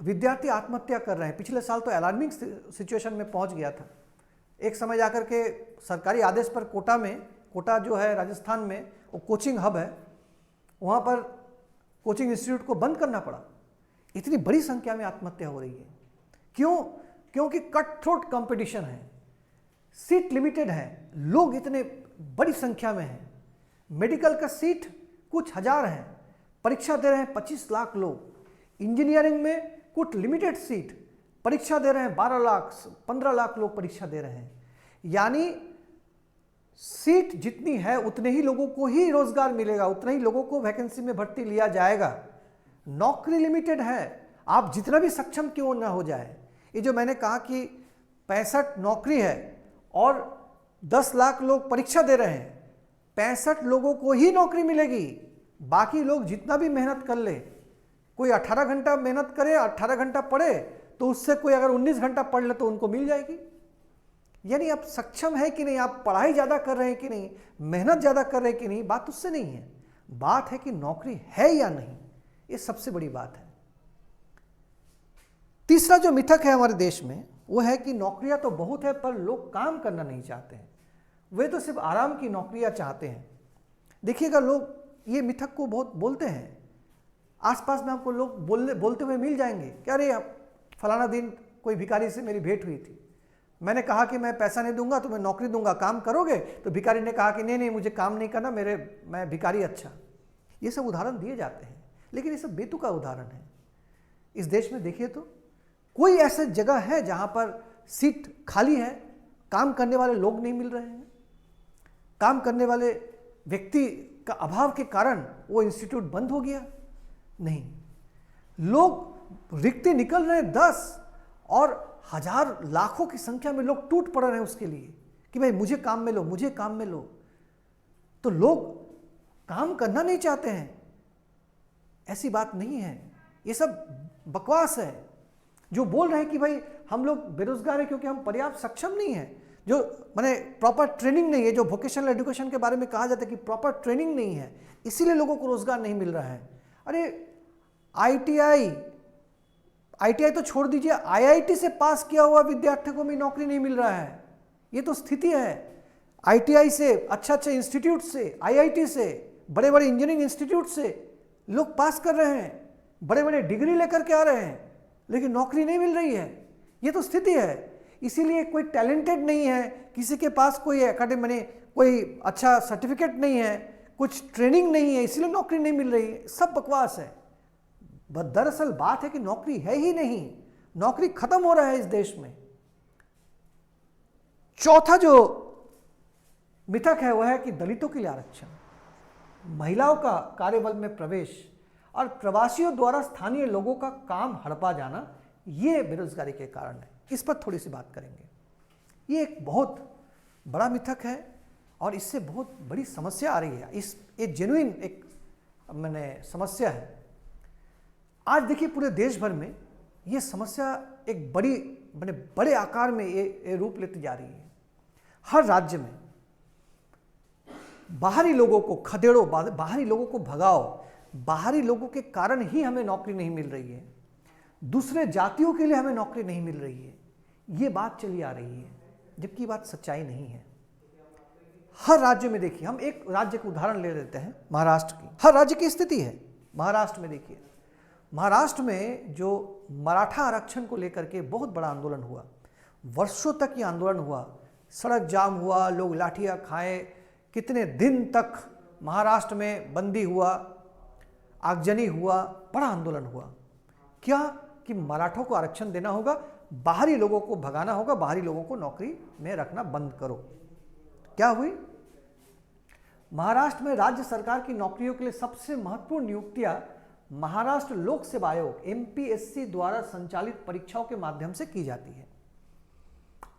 विद्यार्थी आत्महत्या कर रहे हैं। पिछले साल तो अलार्मिंग सिचुएशन में पहुंच गया था। एक समय जाकर के सरकारी आदेश पर कोटा जो है राजस्थान में, वो कोचिंग हब है, वहाँ पर कोचिंग इंस्टीट्यूट को बंद करना पड़ा। इतनी बड़ी संख्या में आत्महत्या हो रही है। क्यों? क्योंकि कट थ्रोट कंपटीशन है, सीट लिमिटेड है, लोग इतने बड़ी संख्या में हैं। मेडिकल का सीट कुछ हजार हैं, परीक्षा दे रहे हैं 25 लाख लोग। इंजीनियरिंग में कुछ लिमिटेड सीट, परीक्षा दे रहे हैं 12 लाख 15 लाख लोग परीक्षा दे रहे हैं। यानी सीट जितनी है उतने ही लोगों को ही रोजगार मिलेगा, उतने ही लोगों को वैकेंसी में भर्ती लिया जाएगा। नौकरी लिमिटेड है, आप जितना भी सक्षम क्यों ना हो जाए। ये जो मैंने कहा कि 65 नौकरी है और 10 लाख लोग परीक्षा दे रहे हैं, 65 लोगों को ही नौकरी मिलेगी। बाकी लोग जितना भी मेहनत कर ले, कोई 18 घंटा मेहनत करे, 18 घंटा पढ़े, तो उससे कोई अगर 19 घंटा पढ़ ले तो उनको मिल जाएगी। यानी आप सक्षम है कि नहीं, आप पढ़ाई ज़्यादा कर रहे हैं कि नहीं, मेहनत ज़्यादा कर रहे हैं कि नहीं, बात उससे नहीं है। बात है कि नौकरी है या नहीं, ये सबसे बड़ी बात है। तीसरा जो मिथक है हमारे देश में वो है कि नौकरियां तो बहुत है पर लोग काम करना नहीं चाहते हैं, वे तो सिर्फ आराम की नौकरियां चाहते हैं। देखिएगा, लोग ये मिथक को बहुत बोलते हैं, आसपास में आपको लोग बोलते हुए मिल जाएंगे कि अरे फलाना दिन कोई भिखारी से मेरी भेंट हुई थी, मैंने कहा कि मैं पैसा नहीं दूंगा, तुम्हें नौकरी दूंगा, काम करोगे? तो भिखारी ने कहा कि नहीं नहीं, मुझे काम नहीं करना, मैं भिखारी अच्छा। ये सब उदाहरण दिए जाते हैं, लेकिन ये सब बेतुका उदाहरण है। इस देश में देखिए तो कोई ऐसी जगह है जहां पर सीट खाली है, काम करने वाले लोग नहीं मिल रहे हैं, काम करने वाले व्यक्ति का अभाव के कारण वो इंस्टीट्यूट बंद हो गया? नहीं, लोग रिक्ति निकल रहे हैं 10 और हजार लाखों की संख्या में लोग टूट पड़ रहे हैं उसके लिए कि भाई मुझे काम में लो, मुझे काम में लो। तो लोग काम करना नहीं चाहते हैं, ऐसी बात नहीं है, ये सब बकवास है। जो बोल रहे हैं कि भाई हम लोग बेरोजगार हैं क्योंकि हम पर्याप्त सक्षम नहीं है, जो माने प्रॉपर ट्रेनिंग नहीं है, जो वोकेशनल एजुकेशन के बारे में कहा जाता है कि प्रॉपर ट्रेनिंग नहीं है, इसीलिए लोगों को रोजगार नहीं मिल रहा है। अरे आईटीआई तो छोड़ दीजिए, आईआईटी से पास किया हुआ विद्यार्थियों को भी नौकरी नहीं मिल रहा है। ये तो स्थिति है। आईटीआई से, अच्छे इंस्टीट्यूट से, आईआईटी से, बड़े बड़े इंजीनियरिंग इंस्टीट्यूट से लोग पास कर रहे हैं, बड़े बड़े डिग्री लेकर के आ रहे हैं, लेकिन नौकरी नहीं मिल रही है। ये तो स्थिति है। इसीलिए कोई टैलेंटेड नहीं है, किसी के पास कोई एकेडमी में कोई अच्छा सर्टिफिकेट नहीं है, कुछ ट्रेनिंग नहीं है, इसीलिए नौकरी नहीं मिल रही है। सब बकवास है। दरअसल बात है कि नौकरी है ही नहीं, नौकरी खत्म हो रहा है इस देश में। चौथा जो मिथक है वह है कि दलितों के लिए आरक्षण, महिलाओं का कार्यबल में प्रवेश और प्रवासियों द्वारा स्थानीय लोगों का काम हड़पा जाना, ये बेरोजगारी के कारण है। इस पर थोड़ी सी बात करेंगे। ये एक बहुत बड़ा मिथक है और इससे बहुत बड़ी समस्या आ रही है। ये जेन्युइन एक समस्या है। आज देखिए पूरे देश भर में ये समस्या एक बड़े आकार में ये रूप लेती जा रही है। हर राज्य में बाहरी लोगों को खदेड़ो, बाहरी लोगों को भगाओ, बाहरी लोगों के कारण ही हमें नौकरी नहीं मिल रही है, दूसरे जातियों के लिए हमें नौकरी नहीं मिल रही है, ये बात चली आ रही है, जबकि बात सच्चाई नहीं है। हर राज्य में देखिए, हम एक राज्य का उदाहरण ले लेते हैं, महाराष्ट्र की। हर राज्य की स्थिति है। महाराष्ट्र में देखिए, महाराष्ट्र में जो मराठा आरक्षण को लेकर के बहुत बड़ा आंदोलन हुआ, वर्षों तक ये आंदोलन हुआ, सड़क जाम हुआ, लोग लाठियां खाए, कितने दिन तक महाराष्ट्र में बंदी हुआ, आगजनी हुआ, बड़ा आंदोलन हुआ। क्या कि मराठों को आरक्षण देना होगा, बाहरी लोगों को भगाना होगा, बाहरी लोगों को नौकरी में रखना बंद करो। क्या हुई? महाराष्ट्र में राज्य सरकार की नौकरियों के लिए सबसे महत्वपूर्ण नियुक्तियां महाराष्ट्र लोक सेवा आयोग एमपीएससी द्वारा संचालित परीक्षाओं के माध्यम से की जाती है।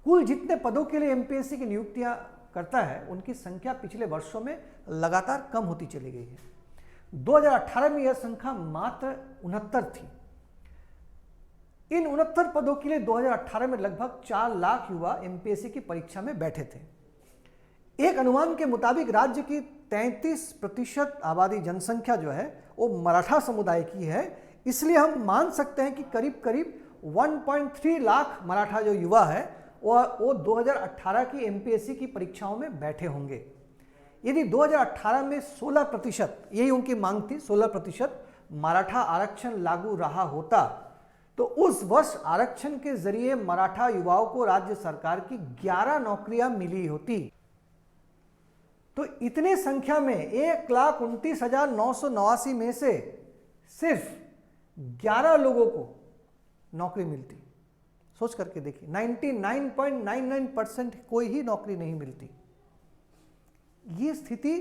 कुल जितने पदों के लिए एमपीएससी की नियुक्तियां करता है, उनकी संख्या पिछले वर्षों में लगातार कम होती चली गई है। 2018 में यह संख्या मात्र 69 थी। इन 69 पदों के लिए 2018 में लगभग 4 लाख युवा एमपीएससी की परीक्षा में बैठे थे। एक अनुमान के मुताबिक राज्य की 33% आबादी जनसंख्या जो है वो मराठा समुदाय की है, इसलिए हम मान सकते हैं कि करीब करीब 1.3 लाख मराठा जो युवा है वो 2018 की एमपीएससी की परीक्षाओं में बैठे होंगे। यदि 2018 में 16%, यही उनकी मांग थी, 16% मराठा आरक्षण लागू रहा होता तो उस वर्ष आरक्षण के जरिए मराठा युवाओं को राज्य सरकार की 11 नौकरियां मिली होती। तो इतने संख्या में 1,29,989 में से सिर्फ 11 लोगों को नौकरी मिलती। सोच करके देखिए, 99.99% कोई ही नौकरी नहीं मिलती। ये स्थिति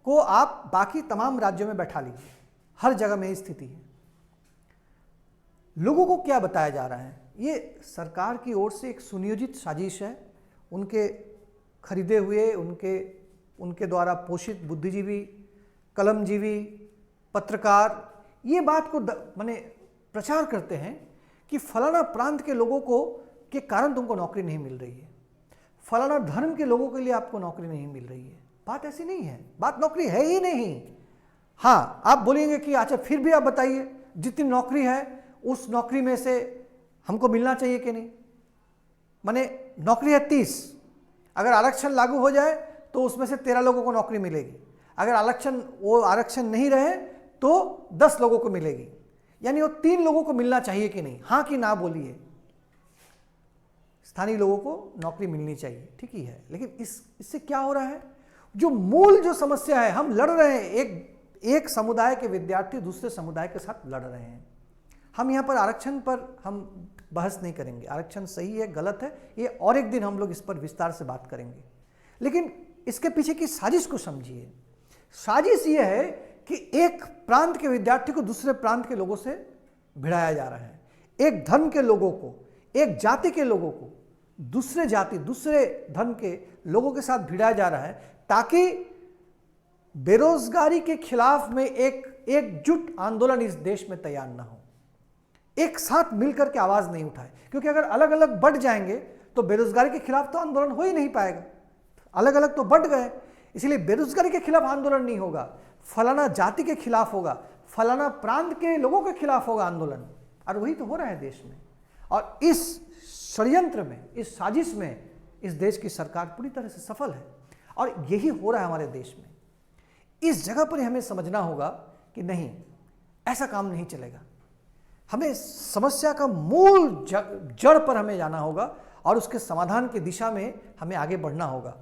को आप बाकी तमाम राज्यों में बैठा लीजिए, हर जगह में ये स्थिति है। लोगों को क्या बताया जा रहा है? ये सरकार की ओर से एक सुनियोजित साजिश है, उनके खरीदे हुए, उनके द्वारा पोषित बुद्धिजीवी, कलमजीवी, पत्रकार ये बात को माने प्रचार करते हैं कि फलाना प्रांत के लोगों को के कारण तुमको नौकरी नहीं मिल रही है, फलाना धर्म के लोगों के लिए आपको नौकरी नहीं मिल रही है। बात ऐसी नहीं है, बात नौकरी है ही नहीं। हाँ, आप बोलेंगे कि अच्छा फिर भी आप बताइए, जितनी नौकरी है उस नौकरी में से हमको मिलना चाहिए कि नहीं? माने नौकरी है 30, अगर आरक्षण लागू हो जाए तो उसमें से 13 लोगों को नौकरी मिलेगी, अगर आरक्षण नहीं रहे तो 10 लोगों को मिलेगी, यानी वो 3 लोगों को मिलना चाहिए कि नहीं? हाँ कि ना बोलिए। स्थानीय लोगों को नौकरी मिलनी चाहिए, ठीक ही है, लेकिन इससे क्या हो रहा है? जो मूल जो समस्या है, हम लड़ रहे हैं, एक समुदाय के विद्यार्थी दूसरे समुदाय के साथ लड़ रहे हैं। हम यहाँ पर आरक्षण पर हम बहस नहीं करेंगे, आरक्षण सही है गलत है, ये और एक दिन हम लोग इस पर विस्तार से बात करेंगे, लेकिन इसके पीछे की साजिश को समझिए। साजिश ये है कि एक प्रांत के विद्यार्थी को दूसरे प्रांत के लोगों से भिड़ाया जा रहा है, एक धर्म के लोगों को, एक जाति के लोगों को दूसरे जाति, दूसरे धर्म के लोगों के साथ भिड़ाया जा रहा है, ताकि बेरोजगारी के खिलाफ में एक एकजुट आंदोलन इस देश में तैयार ना हो, एक साथ मिलकर के आवाज नहीं उठाए। क्योंकि अगर अलग अलग बढ़ जाएंगे तो बेरोजगारी के खिलाफ तो आंदोलन हो ही नहीं पाएगा, अलग अलग तो बढ़ गए, इसलिए बेरोजगारी के खिलाफ आंदोलन नहीं होगा, फलाना जाति के खिलाफ होगा, फलाना प्रांत के लोगों के खिलाफ होगा आंदोलन, और वही तो हो रहा है देश में। और इस षड्यंत्र में, इस साजिश में इस देश की सरकार पूरी तरह से सफल है, और यही हो रहा है हमारे देश में। इस जगह पर हमें समझना होगा कि नहीं, ऐसा काम नहीं चलेगा, हमें समस्या का मूल जड़ पर हमें जाना होगा और उसके समाधान की दिशा में हमें आगे बढ़ना होगा।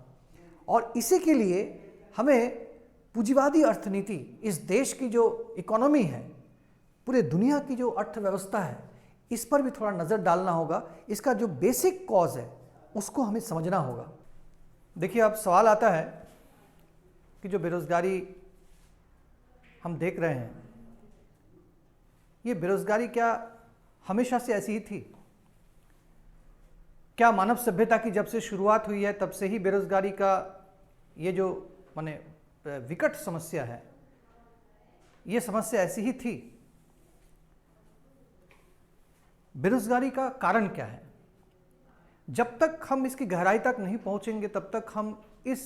और इसी के लिए हमें पूंजीवादी अर्थनीति, इस देश की जो इकोनॉमी है, पूरे दुनिया की जो अर्थव्यवस्था है, इस पर भी थोड़ा नज़र डालना होगा। इसका जो बेसिक कॉज है उसको हमें समझना होगा। देखिए, अब सवाल आता है कि जो बेरोजगारी हम देख रहे हैं, ये बेरोजगारी क्या हमेशा से ऐसी ही थी? क्या मानव सभ्यता की जब से शुरुआत हुई है तब से ही बेरोजगारी का ये जो माने विकट समस्या है, ये समस्या ऐसी ही थी? बेरोजगारी का कारण क्या है? जब तक हम इसकी गहराई तक नहीं पहुंचेंगे तब तक हम इस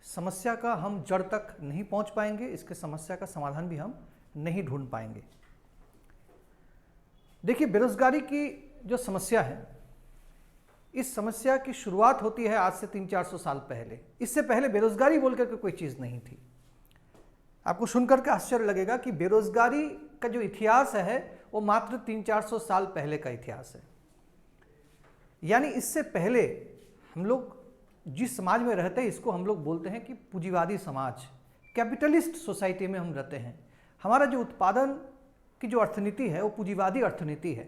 समस्या का हम जड़ तक नहीं पहुंच पाएंगे, इसके समस्या का समाधान भी हम नहीं ढूंढ पाएंगे। देखिए, बेरोजगारी की जो समस्या है, इस समस्या की शुरुआत होती है आज से 300-400 साल पहले। इससे पहले बेरोजगारी बोलकर के कोई चीज़ नहीं थी। आपको सुनकर के आश्चर्य लगेगा कि बेरोजगारी का जो इतिहास है वो मात्र 300-400 साल पहले का इतिहास है। यानी इससे पहले हम लोग जिस समाज में रहते हैं, इसको हम लोग बोलते हैं कि पूंजीवादी समाज, कैपिटलिस्ट सोसाइटी में हम रहते हैं। हमारा जो उत्पादन की जो अर्थनीति है वो पूंजीवादी अर्थनीति है।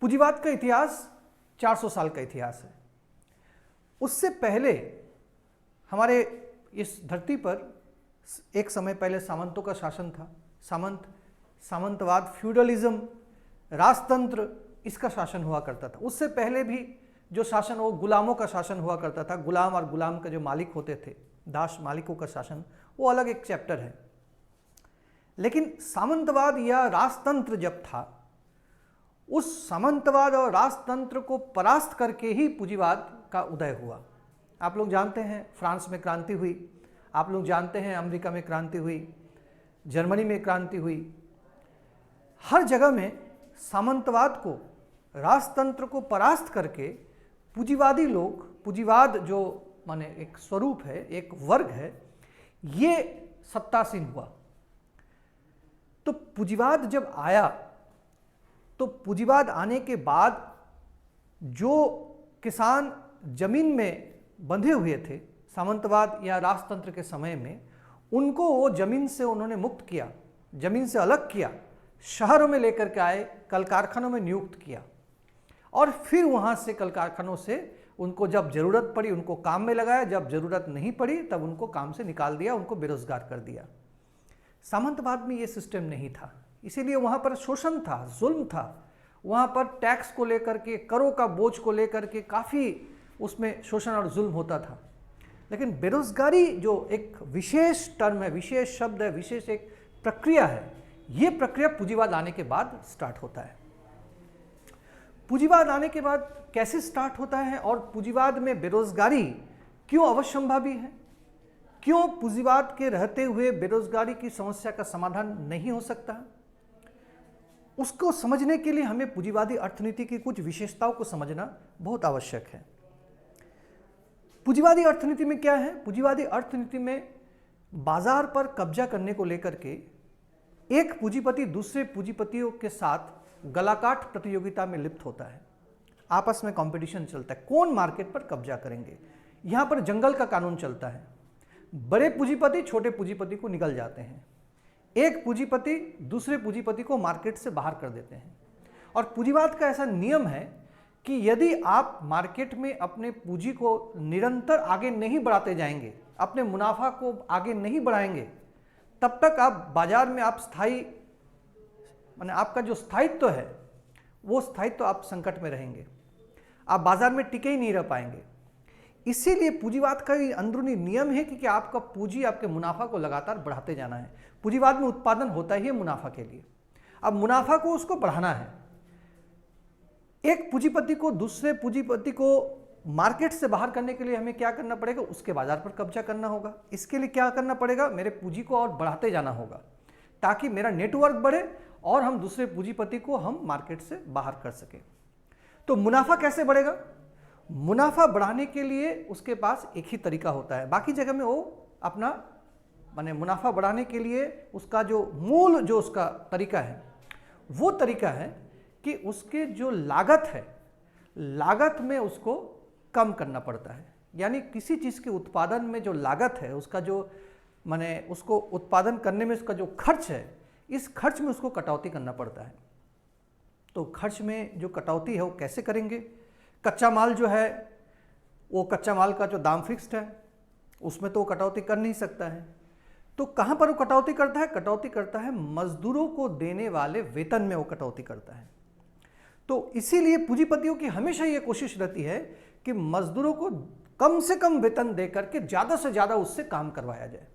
पूंजीवाद का इतिहास 400 साल का इतिहास है। उससे पहले हमारे इस धरती पर एक समय पहले सामंतों का शासन था। सामंतवाद, फ्यूडलिज्म, राजतंत्र, इसका शासन हुआ करता था। उससे पहले भी जो शासन, वो गुलामों का शासन हुआ करता था। गुलाम और गुलाम का जो मालिक होते थे, दास मालिकों का शासन, वो अलग एक चैप्टर है। लेकिन सामंतवाद या राजतंत्र जब था, उस सामंतवाद और राजतंत्र को परास्त करके ही पूंजीवाद का उदय हुआ। आप लोग जानते हैं फ्रांस में क्रांति हुई, आप लोग जानते हैं अमेरिका में क्रांति हुई, जर्मनी में क्रांति हुई। हर जगह में सामंतवाद को, राजतंत्र को परास्त करके पूंजीवादी लोग, पूंजीवाद जो माने एक स्वरूप है, एक वर्ग है, ये सत्तासीन हुआ। तो पूंजीवाद जब आया, तो पूंजीवाद आने के बाद जो किसान जमीन में बंधे हुए थे सामंतवाद या राजतंत्र के समय में, उनको वो जमीन से उन्होंने मुक्त किया, जमीन से अलग किया, शहरों में लेकर के आए, कल कारखानों में नियुक्त किया, और फिर वहाँ से कल कारखानों से उनको जब जरूरत पड़ी उनको काम में लगाया, जब जरूरत नहीं पड़ी तब उनको काम से निकाल दिया, उनको बेरोजगार कर दिया। सामंतवाद में ये सिस्टम नहीं था, इसीलिए वहाँ पर शोषण था, जुल्म था, वहाँ पर टैक्स को लेकर के, करों का बोझ को लेकर के काफ़ी उसमें शोषण और जुल्म होता था। लेकिन बेरोजगारी जो एक विशेष टर्म है, विशेष शब्द है, विशेष एक प्रक्रिया है, ये प्रक्रिया पूंजीवाद आने के बाद स्टार्ट होता है। पूंजीवाद आने के बाद कैसे स्टार्ट होता है और पूंजीवाद में बेरोजगारी क्यों अवश्यंभावी है, क्यों पूंजीवाद के रहते हुए बेरोजगारी की समस्या का समाधान नहीं हो सकता, उसको समझने के लिए हमें पूंजीवादी अर्थनीति की कुछ विशेषताओं को समझना बहुत आवश्यक है। पूंजीवादी अर्थनीति में क्या है? पूंजीवादी अर्थनीति में बाजार पर कब्जा करने को लेकर के एक पूंजीपति दूसरे पूंजीपतियों के साथ गलाकाट प्रतियोगिता में लिप्त होता है, आपस में कंपटीशन चलता है, कौन मार्केट पर कब्जा करेंगे। यहां पर जंगल का कानून चलता है, बड़े पूंजीपति छोटे पूंजीपति को निगल जाते हैं, एक पूंजीपति दूसरे पूंजीपति को मार्केट से बाहर कर देते हैं। और पूंजीवाद का ऐसा नियम है कि यदि आप मार्केट में अपने पूंजी को निरंतर आगे नहीं बढ़ाते जाएंगे, अपने मुनाफा को आगे नहीं बढ़ाएंगे, तब तक आप बाजार में आप स्थायी, माने आपका जो स्थायित्व है वो स्थायित्व आप संकट में रहेंगे, आप बाजार में टिके ही नहीं रह पाएंगे। इसीलिए पूंजीवाद का ये अंदरूनी नियम है कि आपका पूंजी आपके मुनाफा को लगातार बढ़ाते जाना है। पूंजीवाद में उत्पादन होता ही है मुनाफा के लिए, अब मुनाफा को उसको बढ़ाना है। एक पूंजीपति को दूसरे पूंजीपति को मार्केट से बाहर करने के लिए हमें क्या करना पड़ेगा? उसके बाजार पर कब्जा करना होगा। इसके लिए क्या करना पड़ेगा? मेरे पूंजी को और बढ़ाते जाना होगा ताकि मेरा नेटवर्क बढ़े और हम दूसरे पूंजीपति को हम मार्केट से बाहर कर सकें। तो मुनाफा कैसे बढ़ेगा? मुनाफा बढ़ाने के लिए उसके पास एक ही तरीका होता है, बाकी जगह में वो अपना माने मुनाफा बढ़ाने के लिए उसका जो मूल जो उसका तरीका है वो तरीका है कि उसके जो लागत है, लागत में उसको कम करना पड़ता है। यानी किसी चीज़ के उत्पादन में जो लागत है, उसका जो माने उसको उत्पादन करने में उसका जो खर्च है, इस खर्च में उसको कटौती करना पड़ता है। तो खर्च में जो कटौती है वो कैसे करेंगे? कच्चा माल जो है वो कच्चा माल का जो दाम फिक्स्ड है उसमें तो वो कटौती कर नहीं सकता है, तो कहाँ पर वो कटौती करता है? कटौती करता है मजदूरों को देने वाले वेतन में वो कटौती करता है। तो इसीलिए पूंजीपतियों की हमेशा ये कोशिश रहती है कि मजदूरों को कम से कम वेतन देकर के ज़्यादा से ज़्यादा उससे काम करवाया जाए।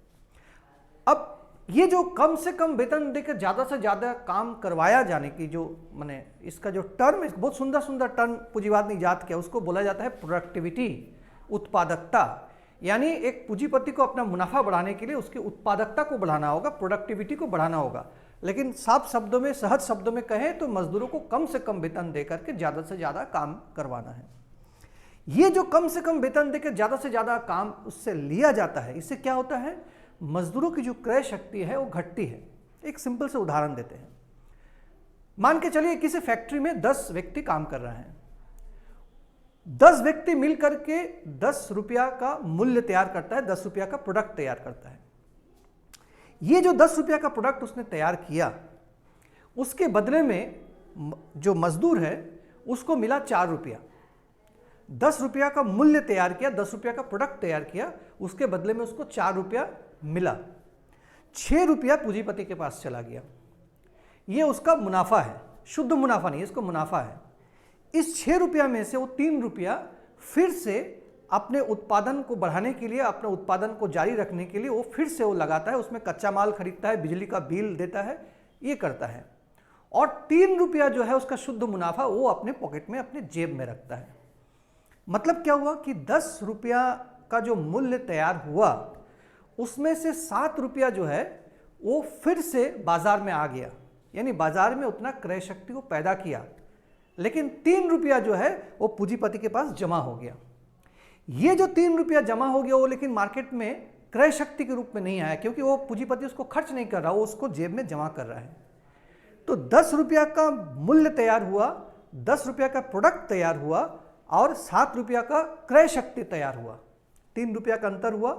अब ये जो कम से कम वेतन देकर ज़्यादा से ज़्यादा काम करवाया जाने की जो माने इसका जो टर्म है, बहुत सुंदर सुंदर टर्म पूंजीवाद ने ईजाद किया, उसको बोला जाता है प्रोडक्टिविटी, उत्पादकता। यानी एक पूंजीपति को अपना मुनाफा बढ़ाने के लिए उसकी उत्पादकता को बढ़ाना होगा, प्रोडक्टिविटी को बढ़ाना होगा। लेकिन साफ शब्दों में, सहज शब्दों में कहें तो मजदूरों को कम से कम वेतन देकर के ज़्यादा से ज़्यादा काम करवाना है। ये जो कम से कम वेतन देकर ज़्यादा से ज़्यादा काम उससे लिया जाता है, इससे क्या होता है? मजदूरों की जो क्रय शक्ति है वो घटती है। एक सिंपल से उदाहरण देते हैं। मान के चलिए किसी फैक्ट्री में 10 व्यक्ति काम कर रहे हैं, 10 व्यक्ति मिलकर के 10 रुपया का मूल्य तैयार करता है, 10 रुपया का प्रोडक्ट तैयार करता है। ये जो 10 रुपया का प्रोडक्ट उसने तैयार किया, उसके बदले में जो मजदूर है उसको मिला 4 रुपया। 10 रुपया का मूल्य तैयार किया, 10 रुपया का प्रोडक्ट तैयार किया, उसके बदले में उसको 4 रुपया मिला। 6 रुपया पूंजीपति के पास चला गया। ये उसका मुनाफा है, शुद्ध मुनाफा नहीं, इसको मुनाफा है। इस 6 रुपया में से वो 3 रुपया फिर से अपने उत्पादन को बढ़ाने के लिए, अपने उत्पादन को जारी रखने के लिए वो फिर से वो लगाता है, उसमें कच्चा माल खरीदता है, बिजली का बिल देता है, ये करता है। और 3 रुपया जो है उसका शुद्ध मुनाफा वो अपने पॉकेट में, अपने जेब में रखता है। मतलब क्या हुआ कि 10 रुपया का जो मूल्य तैयार हुआ उसमें से 7 रुपया जो है वो फिर से बाजार में आ गया, यानी बाजार में उतना क्रय शक्ति को पैदा किया। लेकिन 3 रुपया जो है वो पूंजीपति के पास जमा हो गया। ये जो 3 रुपया जमा हो गया वो लेकिन मार्केट में क्रय शक्ति के रूप में नहीं आया, क्योंकि वो पूंजीपति उसको खर्च नहीं कर रहा, वो उसको जेब में जमा कर रहा है। तो 10 रुपया का मूल्य तैयार हुआ, 10 रुपया का प्रोडक्ट तैयार हुआ और 7 रुपया का क्रय शक्ति तैयार हुआ। 3 रुपया का अंतर हुआ।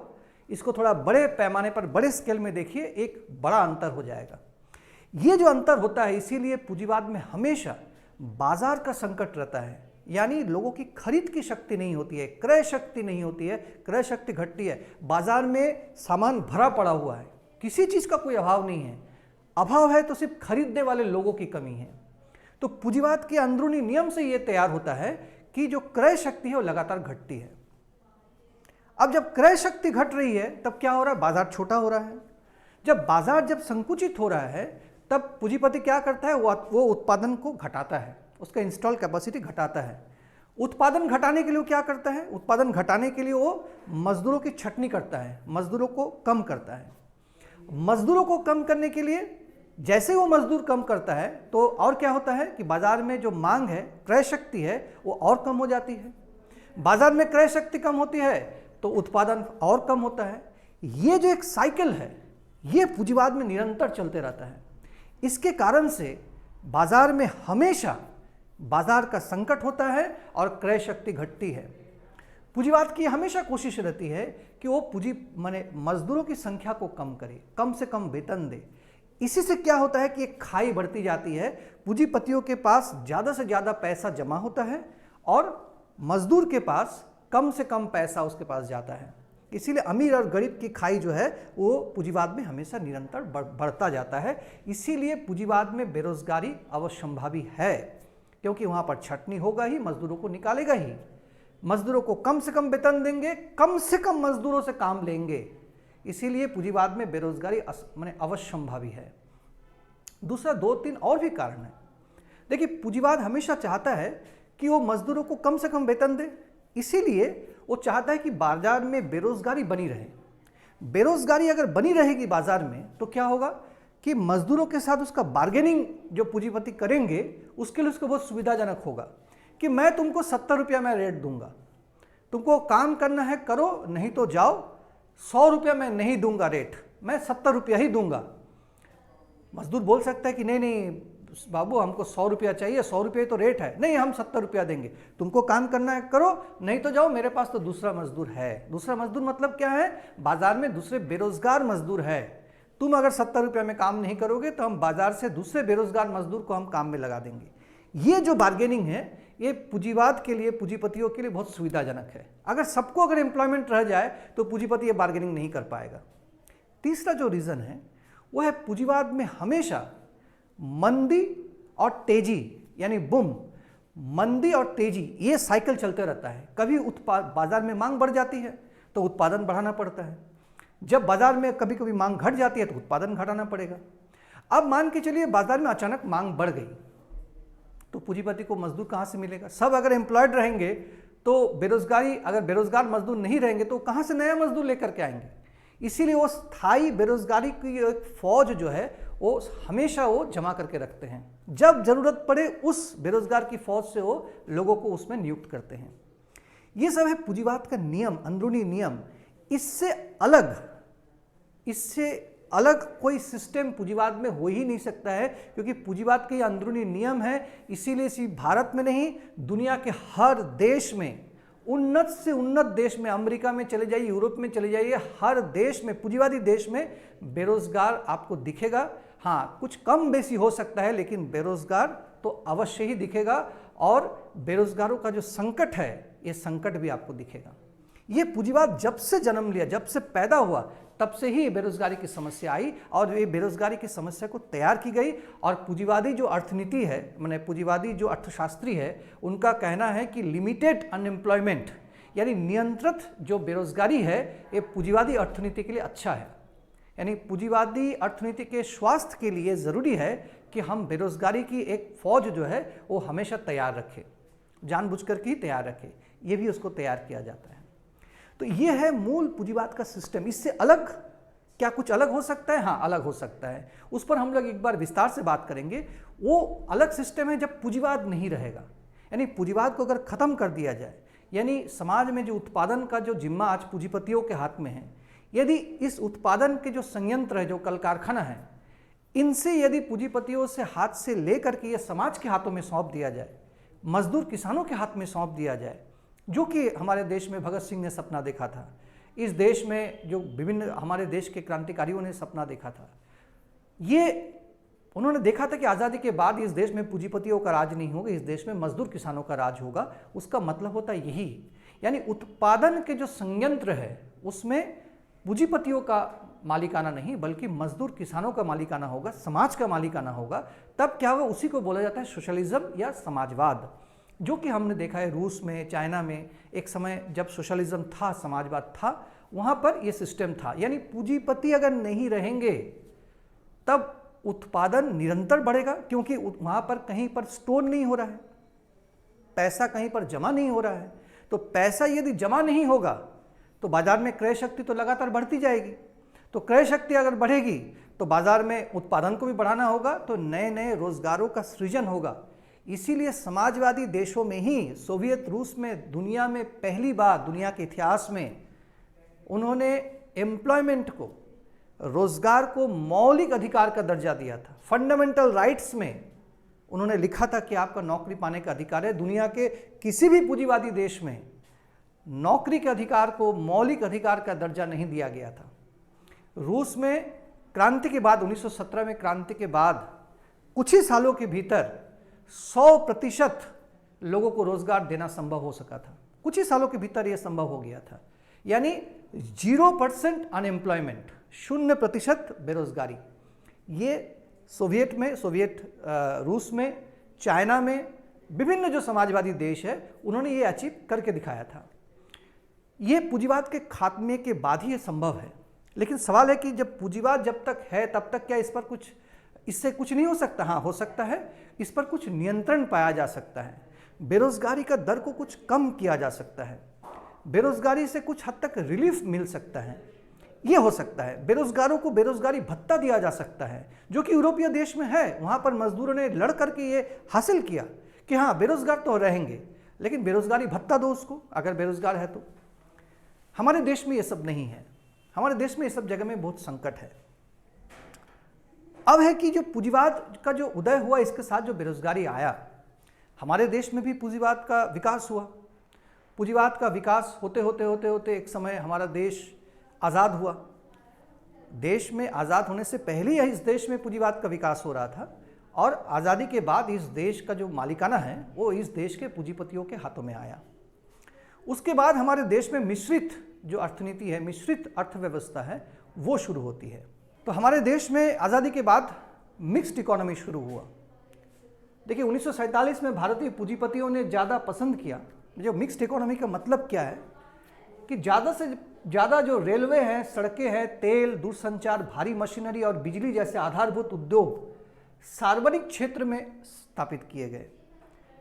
इसको थोड़ा बड़े पैमाने पर, बड़े स्केल में देखिए, एक बड़ा अंतर हो जाएगा। ये जो अंतर होता है, इसीलिए पूंजीवाद में हमेशा बाजार का संकट रहता है। यानी लोगों की खरीद की शक्ति नहीं होती है, क्रय शक्ति नहीं होती है, क्रय शक्ति घटती है। बाजार में सामान भरा पड़ा हुआ है, किसी चीज का कोई अभाव नहीं है, अभाव है तो सिर्फ खरीदने वाले लोगों की कमी है। तो पूंजीवाद के अंदरूनी नियम से यह तैयार होता है कि जो क्रय शक्ति है वो लगातार घटती है। अब जब क्रय शक्ति घट रही है तब क्या हो रहा है, बाजार छोटा हो रहा है। जब बाजार संकुचित हो रहा है तब पूंजीपति क्या करता है, वो उत्पादन को घटाता है, उसका इंस्टॉल कैपेसिटी घटाता है। उत्पादन घटाने के लिए वो क्या करता है, उत्पादन घटाने के लिए वो मजदूरों की छटनी करता है, मजदूरों को कम करता है। मजदूरों को कम करने के लिए जैसे वो मजदूर कम करता है तो और क्या होता है कि बाजार में जो मांग है, क्रय शक्ति है, वो और कम हो जाती है। बाजार में क्रय शक्ति कम होती है तो उत्पादन और कम होता है। ये जो एक साइकिल है ये पूंजीवाद में निरंतर चलते रहता है। इसके कारण से बाजार में हमेशा बाजार का संकट होता है और क्रय शक्ति घटती है। पूंजीवाद की हमेशा कोशिश रहती है कि वो मजदूरों की संख्या को कम करे, कम से कम वेतन दे। इसी से क्या होता है कि एक खाई बढ़ती जाती है, पूंजीपतियों के पास ज़्यादा से ज़्यादा पैसा जमा होता है और मजदूर के पास कम से कम पैसा उसके पास जाता है। इसीलिए अमीर और गरीब की खाई जो है वो पूंजीवाद में हमेशा निरंतर बढ़ता जाता है। इसीलिए पूंजीवाद में बेरोजगारी अवश्यंभावी है, क्योंकि वहाँ पर छटनी होगा ही, मजदूरों को निकालेगा ही। मजदूरों को कम से कम वेतन देंगे, कम से कम मजदूरों से काम लेंगे, इसीलिए पूंजीवाद में बेरोजगारी अवश्यंभावी है। दूसरा 2-3 और भी कारण है। देखिए, पूंजीवाद हमेशा चाहता है कि वो मजदूरों को कम से कम वेतन दे, इसीलिए वो चाहता है कि बाजार में बेरोजगारी बनी रहे। बेरोजगारी अगर बनी रहेगी बाजार में तो क्या होगा कि मजदूरों के साथ उसका बार्गेनिंग जो पूंजीपति करेंगे उसके लिए उसको बहुत सुविधाजनक होगा कि मैं तुमको 70 रुपया मैं रेट दूंगा, तुमको काम करना है करो, नहीं तो जाओ, 100 रुपया मैं नहीं दूंगा रेट, मैं 70 रुपया ही दूंगा। मजदूर बोल सकता है कि नहीं नहीं बाबू, हमको 100 रुपया चाहिए, 100 रुपये तो रेट है, नहीं हम 70 रुपया देंगे, तुमको काम करना है करो, नहीं तो जाओ, मेरे पास तो दूसरा मजदूर है। दूसरा मजदूर मतलब क्या है, बाजार में दूसरे बेरोजगार मजदूर है। तुम अगर 70 रुपया में काम नहीं करोगे तो हम बाजार से दूसरे बेरोजगार मजदूर को हम काम में लगा देंगे। ये जो बार्गेनिंग है ये पूंजीवाद के लिए, पूंजीपतियों के लिए बहुत सुविधाजनक है। अगर एम्प्लॉयमेंट रह जाए तो पूंजीपति ये बार्गेनिंग नहीं कर पाएगा। तीसरा जो रीजन है वो है पूंजीवाद में हमेशा मंदी और तेजी, यानी बुम, मंदी और तेजी, ये साइकिल चलते रहता है। कभी बाजार में मांग बढ़ जाती है तो उत्पादन बढ़ाना पड़ता है, जब बाजार में कभी कभी मांग घट जाती है तो उत्पादन घटाना पड़ेगा। अब मान के चलिए बाजार में अचानक मांग बढ़ गई तो पूंजीपति को मजदूर कहाँ से मिलेगा? सब अगर एम्प्लॉयड रहेंगे तो बेरोजगारी, अगर बेरोजगार मजदूर नहीं रहेंगे तो कहाँ से नया मजदूर लेकर के आएंगे? इसीलिए वो स्थायी बेरोजगारी की एक फौज जो है वो हमेशा वो जमा करके रखते हैं, जब जरूरत पड़े उस बेरोजगार की फौज से वो लोगों को उसमें नियुक्त करते हैं। ये सब है पूंजीवाद का नियम, अंदरूनी नियम। इससे अलग कोई सिस्टम पूंजीवाद में हो ही नहीं सकता है, क्योंकि पूंजीवाद के अंदरूनी नियम है। इसीलिए सिर्फ भारत में नहीं, दुनिया के हर देश में, उन्नत से उन्नत देश में, अमेरिका में चले जाइए, यूरोप में चले जाइए, हर देश में, पूंजीवादी देश में बेरोजगार आपको दिखेगा। हाँ, कुछ कम बेसी हो सकता है, लेकिन बेरोजगार तो अवश्य ही दिखेगा। और बेरोजगारों का जो संकट है, ये संकट भी आपको दिखेगा। ये पूंजीवाद जब से जन्म लिया, जब से पैदा हुआ, तब से ही बेरोजगारी की समस्या आई और ये बेरोजगारी की समस्या को तैयार की गई। और पूंजीवादी जो अर्थनीति है, माने पूंजीवादी जो अर्थशास्त्री है, उनका कहना है कि लिमिटेड अनएम्प्लॉयमेंट, यानी नियंत्रित जो बेरोजगारी है, ये पूंजीवादी अर्थनीति के लिए अच्छा है। यानी पूंजीवादी अर्थनीति के स्वास्थ्य के लिए ज़रूरी है कि हम बेरोजगारी की एक फौज जो है वो हमेशा तैयार रखें, जानबूझकर के ही तैयार रखें। ये भी उसको तैयार किया जाता है। तो ये है मूल पूंजीवाद का सिस्टम। इससे अलग क्या कुछ अलग हो सकता है? हाँ, अलग हो सकता है। उस पर हम लोग एक बार विस्तार से बात करेंगे। वो अलग सिस्टम है जब पूंजीवाद नहीं रहेगा, यानी पूंजीवाद को अगर खत्म कर दिया जाए, यानी समाज में जो उत्पादन का जो जिम्मा आज पूंजीपतियों के हाथ में है, यदि इस उत्पादन के जो संयंत्र है, जो कल कारखाना है, इनसे यदि पूंजीपतियों से हाथ से लेकर के ये समाज के हाथों में सौंप दिया जाए, मजदूर किसानों के हाथ में सौंप दिया जाए, जो कि हमारे देश में भगत सिंह ने सपना देखा था, इस देश में जो विभिन्न हमारे देश के क्रांतिकारियों ने सपना देखा था, ये उन्होंने देखा था कि आज़ादी के बाद इस देश में पूंजीपतियों का राज नहीं होगा, इस देश में मजदूर किसानों का राज होगा। उसका मतलब होता है यही, यानी उत्पादन के जो संयंत्र है उसमें पूंजीपतियों का मालिकाना नहीं बल्कि मजदूर किसानों का मालिकाना होगा, समाज का मालिकाना होगा। तब क्या होगा, उसी को बोला जाता है सोशलिज्म या समाजवाद, जो कि हमने देखा है रूस में, चाइना में। एक समय जब सोशलिज्म था, समाजवाद था, वहाँ पर यह सिस्टम था। यानी पूंजीपति अगर नहीं रहेंगे तब उत्पादन निरंतर बढ़ेगा, क्योंकि वहाँ पर कहीं पर स्टोर नहीं हो रहा है, पैसा कहीं पर जमा नहीं हो रहा है। तो पैसा यदि जमा नहीं होगा तो बाजार में क्रय शक्ति तो लगातार बढ़ती जाएगी। तो क्रय शक्ति अगर बढ़ेगी तो बाजार में उत्पादन को भी बढ़ाना होगा, तो नए नए रोजगारों का सृजन होगा। इसीलिए समाजवादी देशों में ही, सोवियत रूस में दुनिया में पहली बार दुनिया के इतिहास में उन्होंने एम्प्लॉयमेंट को, रोजगार को मौलिक अधिकार का दर्जा दिया था। फंडामेंटल राइट्स में उन्होंने लिखा था कि आपका नौकरी पाने का अधिकार है। दुनिया के किसी भी पूंजीवादी देश में नौकरी के अधिकार को मौलिक अधिकार का दर्जा नहीं दिया गया था। रूस में क्रांति के बाद, 1917 में क्रांति के बाद कुछ ही सालों के भीतर 100% लोगों को रोजगार देना संभव हो सका था। कुछ ही सालों के भीतर यह संभव हो गया था। यानी 0% अनएम्प्लॉयमेंट, 0% बेरोजगारी। ये सोवियत रूस में, चाइना में, विभिन्न जो समाजवादी देश है उन्होंने ये अचीव करके दिखाया था। ये पूंजीवाद के खात्मे के बाद ही ये संभव है। लेकिन सवाल है कि जब पूंजीवाद जब तक है तब तक क्या इससे कुछ नहीं हो सकता? हाँ, हो सकता है। इस पर कुछ नियंत्रण पाया जा सकता है। बेरोजगारी का दर को कुछ कम किया जा सकता है। बेरोजगारी से कुछ हद तक रिलीफ मिल सकता है, ये हो सकता है। बेरोजगारों को बेरोजगारी भत्ता दिया जा सकता है, जो कि यूरोपीय देश में है। वहाँ पर मजदूरों ने लड़ करके ये हासिल किया कि हाँ, बेरोजगार तो रहेंगे लेकिन बेरोजगारी भत्ता दो उसको, अगर बेरोजगार है तो। हमारे देश में ये सब नहीं है। हमारे देश में ये सब जगह में बहुत संकट है। अब है कि जो पूंजीवाद का जो उदय हुआ, इसके साथ जो बेरोजगारी आया, हमारे देश में भी पूंजीवाद का विकास हुआ। पूंजीवाद का विकास होते होते होते होते एक समय हमारा देश आज़ाद हुआ। देश में आज़ाद होने से पहले ही इस देश में पूंजीवाद का विकास हो रहा था, और आज़ादी के बाद इस देश का जो मालिकाना है वो इस देश के पूंजीपतियों के हाथों में आया। उसके बाद हमारे देश में मिश्रित जो अर्थनीति है, मिश्रित अर्थव्यवस्था है, वो शुरू होती है। तो हमारे देश में आज़ादी के बाद मिक्स्ड इकोनॉमी शुरू हुआ। देखिए, 1947 में भारतीय पूंजीपतियों ने ज़्यादा पसंद किया। जो मिक्स्ड इकोनॉमी का मतलब क्या है कि ज़्यादा से ज़्यादा जो रेलवे हैं, सड़कें हैं, तेल, दूरसंचार, भारी मशीनरी और बिजली जैसे आधारभूत उद्योग सार्वजनिक क्षेत्र में स्थापित किए गए,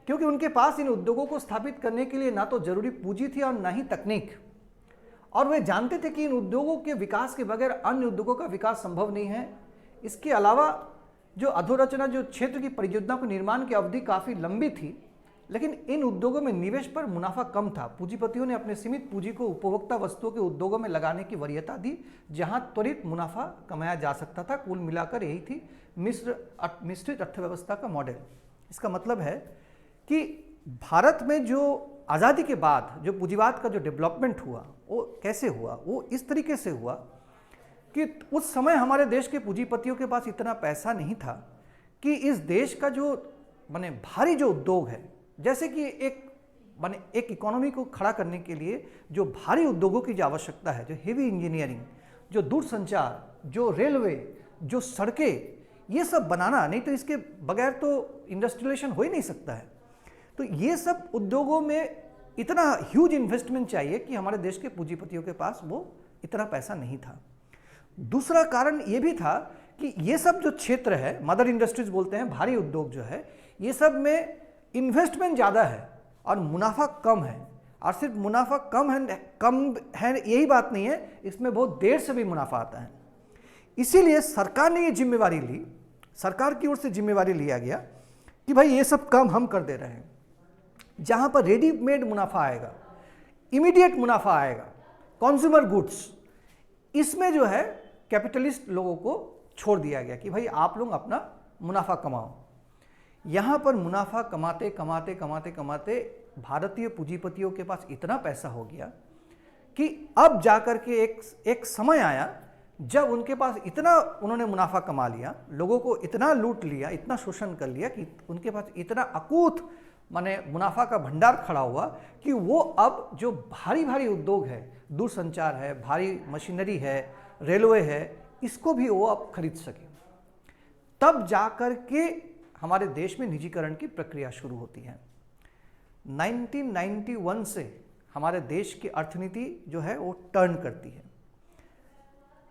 क्योंकि उनके पास इन उद्योगों को स्थापित करने के लिए ना तो जरूरी पूंजी थी और ना ही तकनीक। और वे जानते थे कि इन उद्योगों के विकास के बगैर अन्य उद्योगों का विकास संभव नहीं है। इसके अलावा जो अधोरचना, जो क्षेत्र की परियोजना को निर्माण की अवधि काफ़ी लंबी थी, लेकिन इन उद्योगों में निवेश पर मुनाफा कम था। पूंजीपतियों ने अपने सीमित पूंजी को उपभोक्ता वस्तुओं के उद्योगों में लगाने की वरीयता दी, जहां त्वरित मुनाफा कमाया जा सकता था। कुल मिलाकर यही थी मिश्रित अर्थव्यवस्था का मॉडल। इसका मतलब है कि भारत में जो आज़ादी के बाद जो पूंजीवाद का जो डेवलपमेंट हुआ, वो कैसे हुआ? वो इस तरीके से हुआ कि उस समय हमारे देश के पूंजीपतियों के पास इतना पैसा नहीं था कि इस देश का जो भारी जो उद्योग है, जैसे कि एक इकोनॉमी को खड़ा करने के लिए जो भारी उद्योगों की जो आवश्यकता है, जो हेवी इंजीनियरिंग, जो दूरसंचार, जो रेलवे, जो सड़कें, ये सब बनाना, नहीं तो इसके बगैर तो इंडस्ट्रियलाइजेशन हो ही नहीं सकता है। तो ये सब उद्योगों में इतना ह्यूज इन्वेस्टमेंट चाहिए कि हमारे देश के पूंजीपतियों के पास वो इतना पैसा नहीं था। दूसरा कारण ये भी था कि ये सब जो क्षेत्र है, मदर इंडस्ट्रीज बोलते हैं, भारी उद्योग जो है, ये सब में इन्वेस्टमेंट ज़्यादा है और मुनाफा कम है। और सिर्फ मुनाफा कम है यही बात नहीं है, इसमें बहुत देर से भी मुनाफा आता है। इसीलिए सरकार ने ये जिम्मेवारी ली, सरकार की ओर से जिम्मेवारी लिया गया कि भाई ये सब काम हम कर दे रहे हैं। जहाँ पर रेडीमेड मुनाफा आएगा, इमीडिएट मुनाफा आएगा, कंज्यूमर गुड्स, इसमें जो है कैपिटलिस्ट लोगों को छोड़ दिया गया कि भाई आप लोग अपना मुनाफा कमाओ। यहाँ पर मुनाफा कमाते कमाते कमाते कमाते भारतीय पूंजीपतियों के पास इतना पैसा हो गया कि अब जाकर के एक समय आया जब उनके पास इतना उन्होंने मुनाफा कमा लिया, लोगों को इतना लूट लिया, इतना शोषण कर लिया कि उनके पास इतना अकूत माने मुनाफा का भंडार खड़ा हुआ कि वो अब जो भारी भारी उद्योग है, दूरसंचार है, भारी मशीनरी है, रेलवे है, इसको भी वो अब खरीद सके। तब जाकर के हमारे देश में निजीकरण की प्रक्रिया शुरू होती है। 1991 से हमारे देश की अर्थनीति जो है वो टर्न करती है।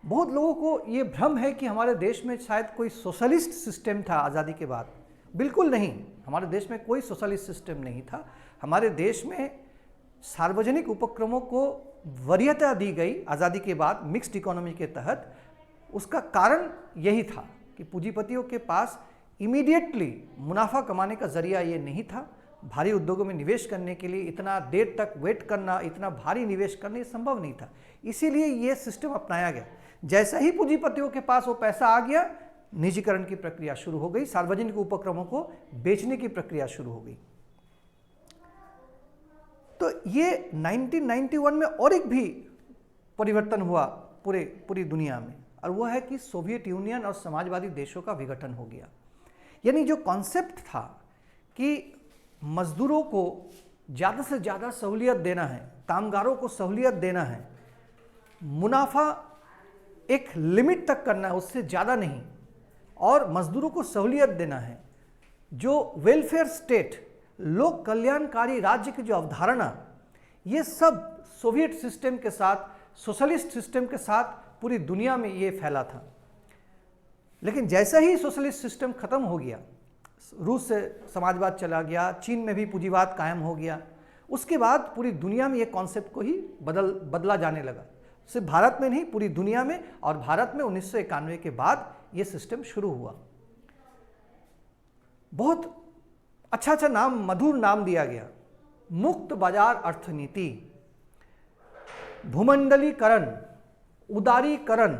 बहुत लोगों को ये भ्रम है कि हमारे देश में शायद कोई सोशलिस्ट सिस्टम था आज़ादी के बाद। बिल्कुल नहीं, हमारे देश में कोई सोशलिस्ट सिस्टम नहीं था। हमारे देश में सार्वजनिक उपक्रमों को वरीयता दी गई आज़ादी के बाद मिक्स्ड इकोनॉमी के तहत। उसका कारण यही था कि पूंजीपतियों के पास इमीडिएटली मुनाफा कमाने का जरिया ये नहीं था। भारी उद्योगों में निवेश करने के लिए इतना देर तक वेट करना, इतना भारी निवेश करना, ये संभव नहीं था। इसीलिए ये सिस्टम अपनाया गया। जैसा ही पूंजीपतियों के पास वो पैसा आ गया, निजीकरण की प्रक्रिया शुरू हो गई, सार्वजनिक उपक्रमों को बेचने की प्रक्रिया शुरू हो गई। तो ये 1991 में और एक भी परिवर्तन हुआ पूरी दुनिया में, और वह है कि सोवियत यूनियन और समाजवादी देशों का विघटन हो गया। यानी जो कॉन्सेप्ट था कि मजदूरों को ज़्यादा से ज़्यादा सहूलियत देना है, कामगारों को सहूलियत देना है, मुनाफा एक लिमिट तक करना है, उससे ज़्यादा नहीं, और मजदूरों को सहूलियत देना है। जो वेलफेयर स्टेट, लोक कल्याणकारी राज्य की जो अवधारणा, ये सब सोवियत सिस्टम के साथ, सोशलिस्ट सिस्टम के साथ पूरी दुनिया में ये फैला था। लेकिन जैसा ही सोशलिस्ट सिस्टम खत्म हो गया, रूस से समाजवाद चला गया, चीन में भी पूंजीवाद कायम हो गया, उसके बाद पूरी दुनिया में ये कॉन्सेप्ट को ही बदला जाने लगा। सिर्फ भारत में नहीं, पूरी दुनिया में। और भारत में 1991 के बाद ये सिस्टम शुरू हुआ। बहुत अच्छा नाम, मधुर नाम दिया गया, मुक्त बाजार अर्थनीति, भूमंडलीकरण, उदारीकरण।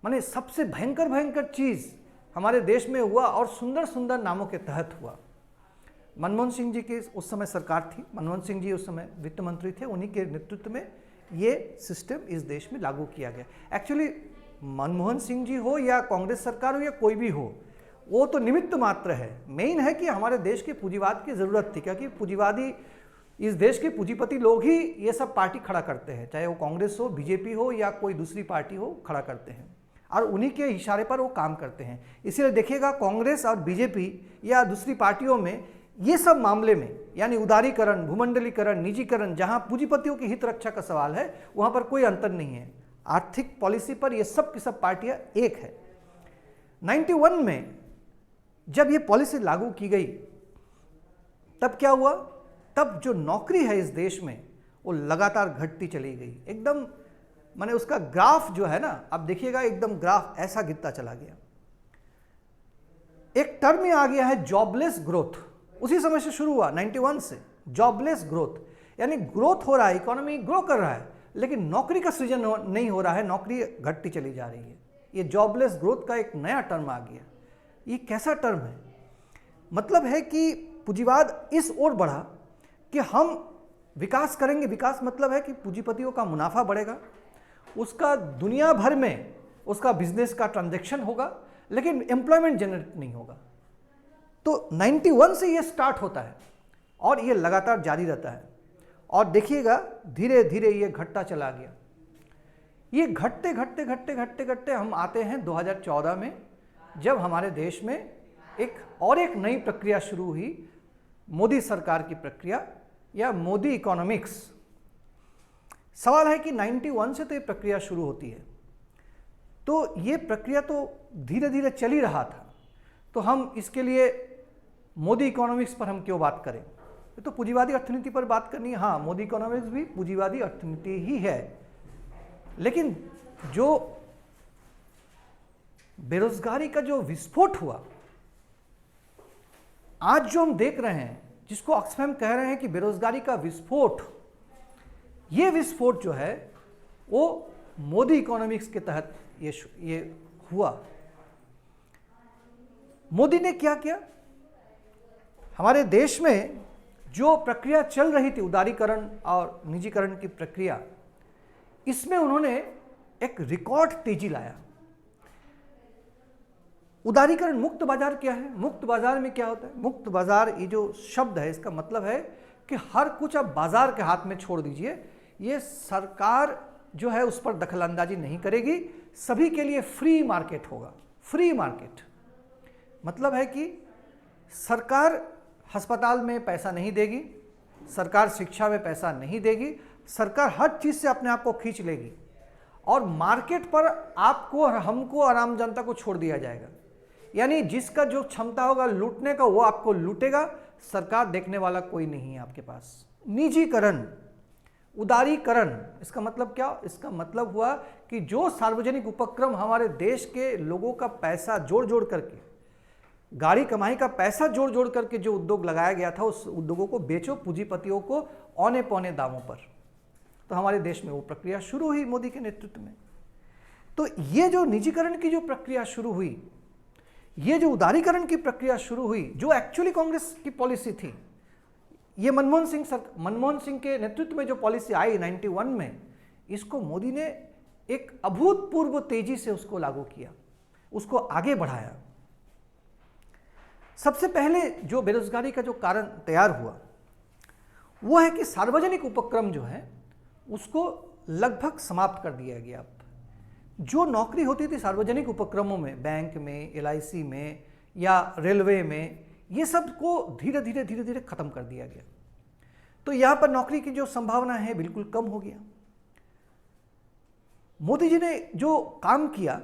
माने सबसे भयंकर चीज हमारे देश में हुआ, और सुंदर सुंदर नामों के तहत हुआ। मनमोहन सिंह जी की उस समय सरकार थी, मनमोहन सिंह जी उस समय वित्त मंत्री थे, उन्हीं के नेतृत्व में ये सिस्टम इस देश में लागू किया गया। एक्चुअली मनमोहन सिंह जी हो या कांग्रेस सरकार हो या कोई भी हो, वो तो निमित्त मात्र है। मेन है कि हमारे देश के पूंजीवाद की ज़रूरत थी, क्योंकि पूंजीवादी, इस देश के पूंजीपति लोग ही ये सब पार्टी खड़ा करते हैं, चाहे वो कांग्रेस हो, बीजेपी हो या कोई दूसरी पार्टी हो, खड़ा करते हैं, और उन्हीं के इशारे पर वो काम करते हैं। इसीलिए देखिएगा कांग्रेस और बीजेपी या दूसरी पार्टियों में ये सब मामले में, यानी उदारीकरण, भूमंडलीकरण, निजीकरण, जहां पूंजीपतियों की हित रक्षा का सवाल है, वहां पर कोई अंतर नहीं है। आर्थिक पॉलिसी पर ये सब की सब पार्टियां एक है। 91 में जब ये पॉलिसी लागू की गई, तब क्या हुआ? तब जो नौकरी है इस देश में वो लगातार घटती चली गई। एकदम माने उसका ग्राफ जो है ना, अब देखिएगा एकदम ग्राफ ऐसा गिरता चला गया। एक टर्म में आ गया है जॉबलेस ग्रोथ। उसी समय से शुरू हुआ 91 से जॉबलेस ग्रोथ, यानी ग्रोथ हो रहा है, इकोनॉमी ग्रो कर रहा है, लेकिन नौकरी का सृजन नहीं हो रहा है, नौकरी घटती चली जा रही है। ये जॉबलेस ग्रोथ का एक नया टर्म आ गया। ये कैसा टर्म है? मतलब है कि पूंजीवाद इस ओर बढ़ा कि हम विकास करेंगे। विकास मतलब है कि पूंजीपतियों का मुनाफा बढ़ेगा, उसका दुनिया भर में उसका बिजनेस का ट्रांजैक्शन होगा, लेकिन एम्प्लॉयमेंट जनरेट नहीं होगा। तो 91 से ये स्टार्ट होता है और ये लगातार जारी रहता है। और देखिएगा धीरे धीरे ये घटता चला गया। ये घटते घटते घटते घटते घटते हम आते हैं 2014 में, जब हमारे देश में एक नई प्रक्रिया शुरू हुई, मोदी सरकार की प्रक्रिया या मोदी इकोनॉमिक्स। सवाल है कि 91 से तो ये प्रक्रिया शुरू होती है, तो ये प्रक्रिया तो धीरे धीरे चल ही रहा था, तो हम इसके लिए मोदी इकोनॉमिक्स पर हम क्यों बात करें? तो पूंजीवादी अर्थनीति पर बात करनी है। हाँ, मोदी इकोनॉमिक्स भी पूंजीवादी अर्थनीति ही है, लेकिन जो बेरोजगारी का जो विस्फोट हुआ, आज जो हम देख रहे हैं, जिसको ऑक्सफैम कह रहे हैं कि बेरोजगारी का विस्फोट, ये विस्फोट जो है वो मोदी इकोनॉमिक्स के तहत ये हुआ। मोदी ने क्या किया? हमारे देश में जो प्रक्रिया चल रही थी, उदारीकरण और निजीकरण की प्रक्रिया, इसमें उन्होंने एक रिकॉर्ड तेजी लाया। उदारीकरण, मुक्त बाजार क्या है? मुक्त बाजार में क्या होता है? मुक्त बाजार, ये जो शब्द है इसका मतलब है कि हर कुछ आप बाजार के हाथ में छोड़ दीजिए। ये सरकार जो है उस पर दखलंदाजी नहीं करेगी, सभी के लिए फ्री मार्केट होगा। फ्री मार्केट मतलब है कि सरकार अस्पताल में पैसा नहीं देगी, सरकार शिक्षा में पैसा नहीं देगी, सरकार हर चीज से अपने आप को खींच लेगी और मार्केट पर आपको और हमको और आम जनता को छोड़ दिया जाएगा। यानी जिसका जो क्षमता होगा लूटने का वो आपको लूटेगा, सरकार देखने वाला कोई नहीं है आपके पास। निजीकरण, उदारीकरण, इसका मतलब क्या? इसका मतलब हुआ कि जो सार्वजनिक उपक्रम हमारे देश के लोगों का पैसा जोड़ जोड़ करके, गाड़ी कमाई का पैसा जोड़ जोड़ करके जो उद्योग लगाया गया था, उस उद्योगों को बेचो पूंजीपतियों को औने पौने दामों पर। तो हमारे देश में वो प्रक्रिया शुरू हुई मोदी के नेतृत्व में। तो ये जो निजीकरण की जो प्रक्रिया शुरू हुई, ये जो उदारीकरण की प्रक्रिया शुरू हुई, जो एक्चुअली कांग्रेस की पॉलिसी थी, ये मनमोहन सिंह के नेतृत्व में जो पॉलिसी आई 91 में, इसको मोदी ने एक अभूतपूर्व तेजी से उसको लागू किया, उसको आगे बढ़ाया। सबसे पहले जो बेरोजगारी का जो कारण तैयार हुआ वो है कि सार्वजनिक उपक्रम जो है उसको लगभग समाप्त कर दिया गया। जो नौकरी होती थी सार्वजनिक उपक्रमों में, बैंक में, LIC में या रेलवे में, ये सब को धीरे धीरे खत्म कर दिया गया। तो यहां पर नौकरी की जो संभावना है बिल्कुल कम हो गया। मोदी जी ने जो काम किया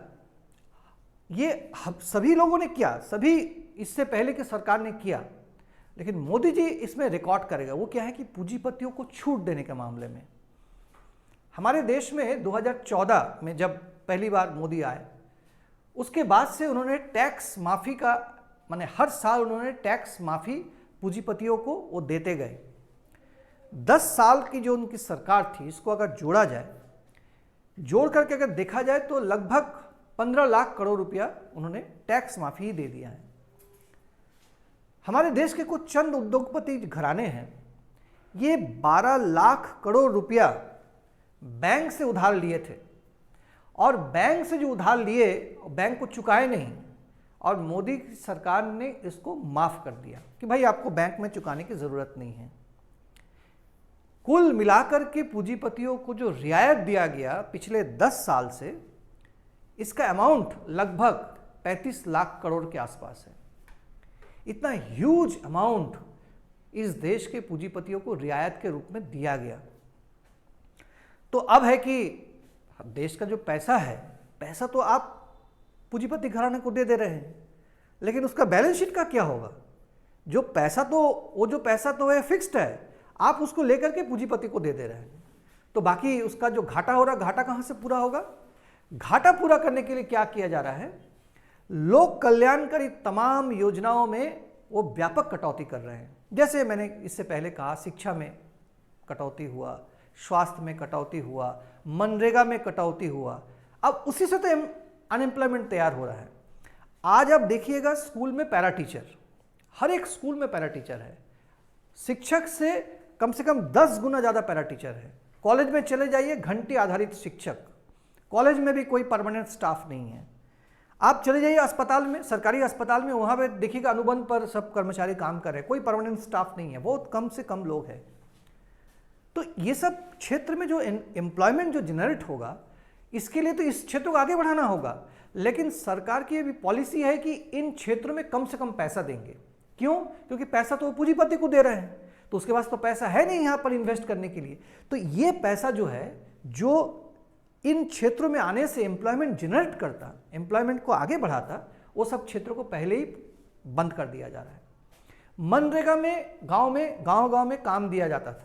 ये सभी लोगों ने किया, सभी इससे पहले की सरकार ने किया, लेकिन मोदी जी इसमें रिकॉर्ड करेगा। वो क्या है कि पूंजीपतियों को छूट देने के मामले में हमारे देश में 2014 में जब पहली बार मोदी आए, उसके बाद से उन्होंने टैक्स माफी का, माने हर साल उन्होंने टैक्स माफी पूंजीपतियों को वो देते गए। 10 साल की जो उनकी सरकार थी, इसको अगर जोड़ा जाए, जोड़ करके अगर देखा जाए तो लगभग 15 लाख करोड़ रुपया उन्होंने टैक्स माफी ही दे दिया है। हमारे देश के कुछ चंद उद्योगपति घराने हैं, ये 12 लाख करोड़ रुपया बैंक से उधार लिए थे और बैंक से जो उधार लिए बैंक को चुकाए नहीं, और मोदी की सरकार ने इसको माफ कर दिया कि भाई आपको बैंक में चुकाने की जरूरत नहीं है। कुल मिलाकर के पूंजीपतियों को जो रियायत दिया गया पिछले 10 साल से, इसका अमाउंट लगभग 35 लाख करोड़ के आसपास है। इतना ह्यूज अमाउंट इस देश के पूंजीपतियों को रियायत के रूप में दिया गया। तो अब है कि देश का जो पैसा है, पैसा तो आप पूंजीपति घराने को दे रहे हैं, लेकिन उसका बैलेंस शीट का क्या होगा? जो पैसा तो वो जो पैसा तो है फिक्स्ड है, आप उसको लेकर के पूंजीपति को दे रहे हैं, तो बाकी उसका जो घाटा हो रहा है, घाटा कहां से पूरा होगा? घाटा पूरा करने के लिए क्या किया जा रहा है? लोक कल्याणकारी तमाम योजनाओं में वो व्यापक कटौती कर रहे हैं। जैसे मैंने इससे पहले कहा, शिक्षा में कटौती हुआ, स्वास्थ्य में कटौती हुआ, मनरेगा में कटौती हुआ। अब उसी से तो अनएम्प्लॉयमेंट तैयार हो रहा है। आज आप देखिएगा स्कूल में पैरा टीचर, हर एक स्कूल में पैरा टीचर है, शिक्षक से कम 10 गुना ज़्यादा पैरा टीचर है। कॉलेज में चले जाइए, घंटी आधारित शिक्षक, कॉलेज में भी कोई परमानेंट स्टाफ नहीं है। आप चले जाइए अस्पताल में, सरकारी अस्पताल में, वहाँ पे देखिएगा अनुबंध पर सब कर्मचारी काम कर रहे हैं, कोई परमानेंट स्टाफ नहीं है, बहुत कम से कम लोग हैं। तो ये सब क्षेत्र में जो एम्प्लॉयमेंट जो जनरेट होगा, इसके लिए तो इस क्षेत्र को आगे बढ़ाना होगा। लेकिन सरकार की ये भी पॉलिसी है कि इन क्षेत्रों में कम से कम पैसा देंगे। क्यों? क्योंकि पैसा तो पूंजीपति को दे रहे हैं, तो उसके पास तो पैसा है नहीं यहाँ पर इन्वेस्ट करने के लिए। तो ये पैसा जो है, जो इन क्षेत्रों में आने से एम्प्लॉयमेंट जनरेट करता, एम्प्लॉयमेंट को आगे बढ़ाता, वो सब क्षेत्रों को पहले ही बंद कर दिया जा रहा है। मनरेगा में गांव में काम दिया जाता था,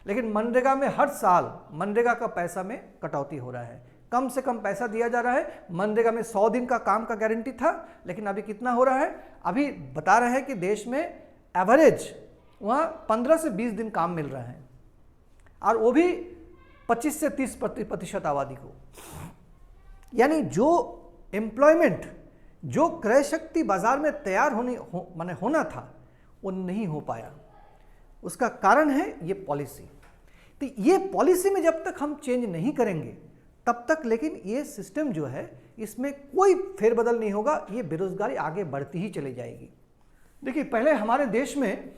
लेकिन मनरेगा में हर साल मनरेगा का पैसा में कटौती हो रहा है, कम से कम पैसा दिया जा रहा है। मनरेगा में 100 दिन का काम का गारंटी था, लेकिन अभी कितना हो रहा है? अभी बता रहे हैं कि देश में एवरेज वहाँ 15 से 20 दिन काम मिल रहा है, और वो भी 25 से 30% आबादी को। यानी जो एम्प्लॉयमेंट, जो क्रय शक्ति बाजार में तैयार होना था, वो नहीं हो पाया। उसका कारण है ये पॉलिसी। तो ये पॉलिसी में जब तक हम चेंज नहीं करेंगे, तब तक लेकिन ये सिस्टम जो है इसमें कोई फेरबदल नहीं होगा, ये बेरोजगारी आगे बढ़ती ही चली जाएगी। देखिए, पहले हमारे देश में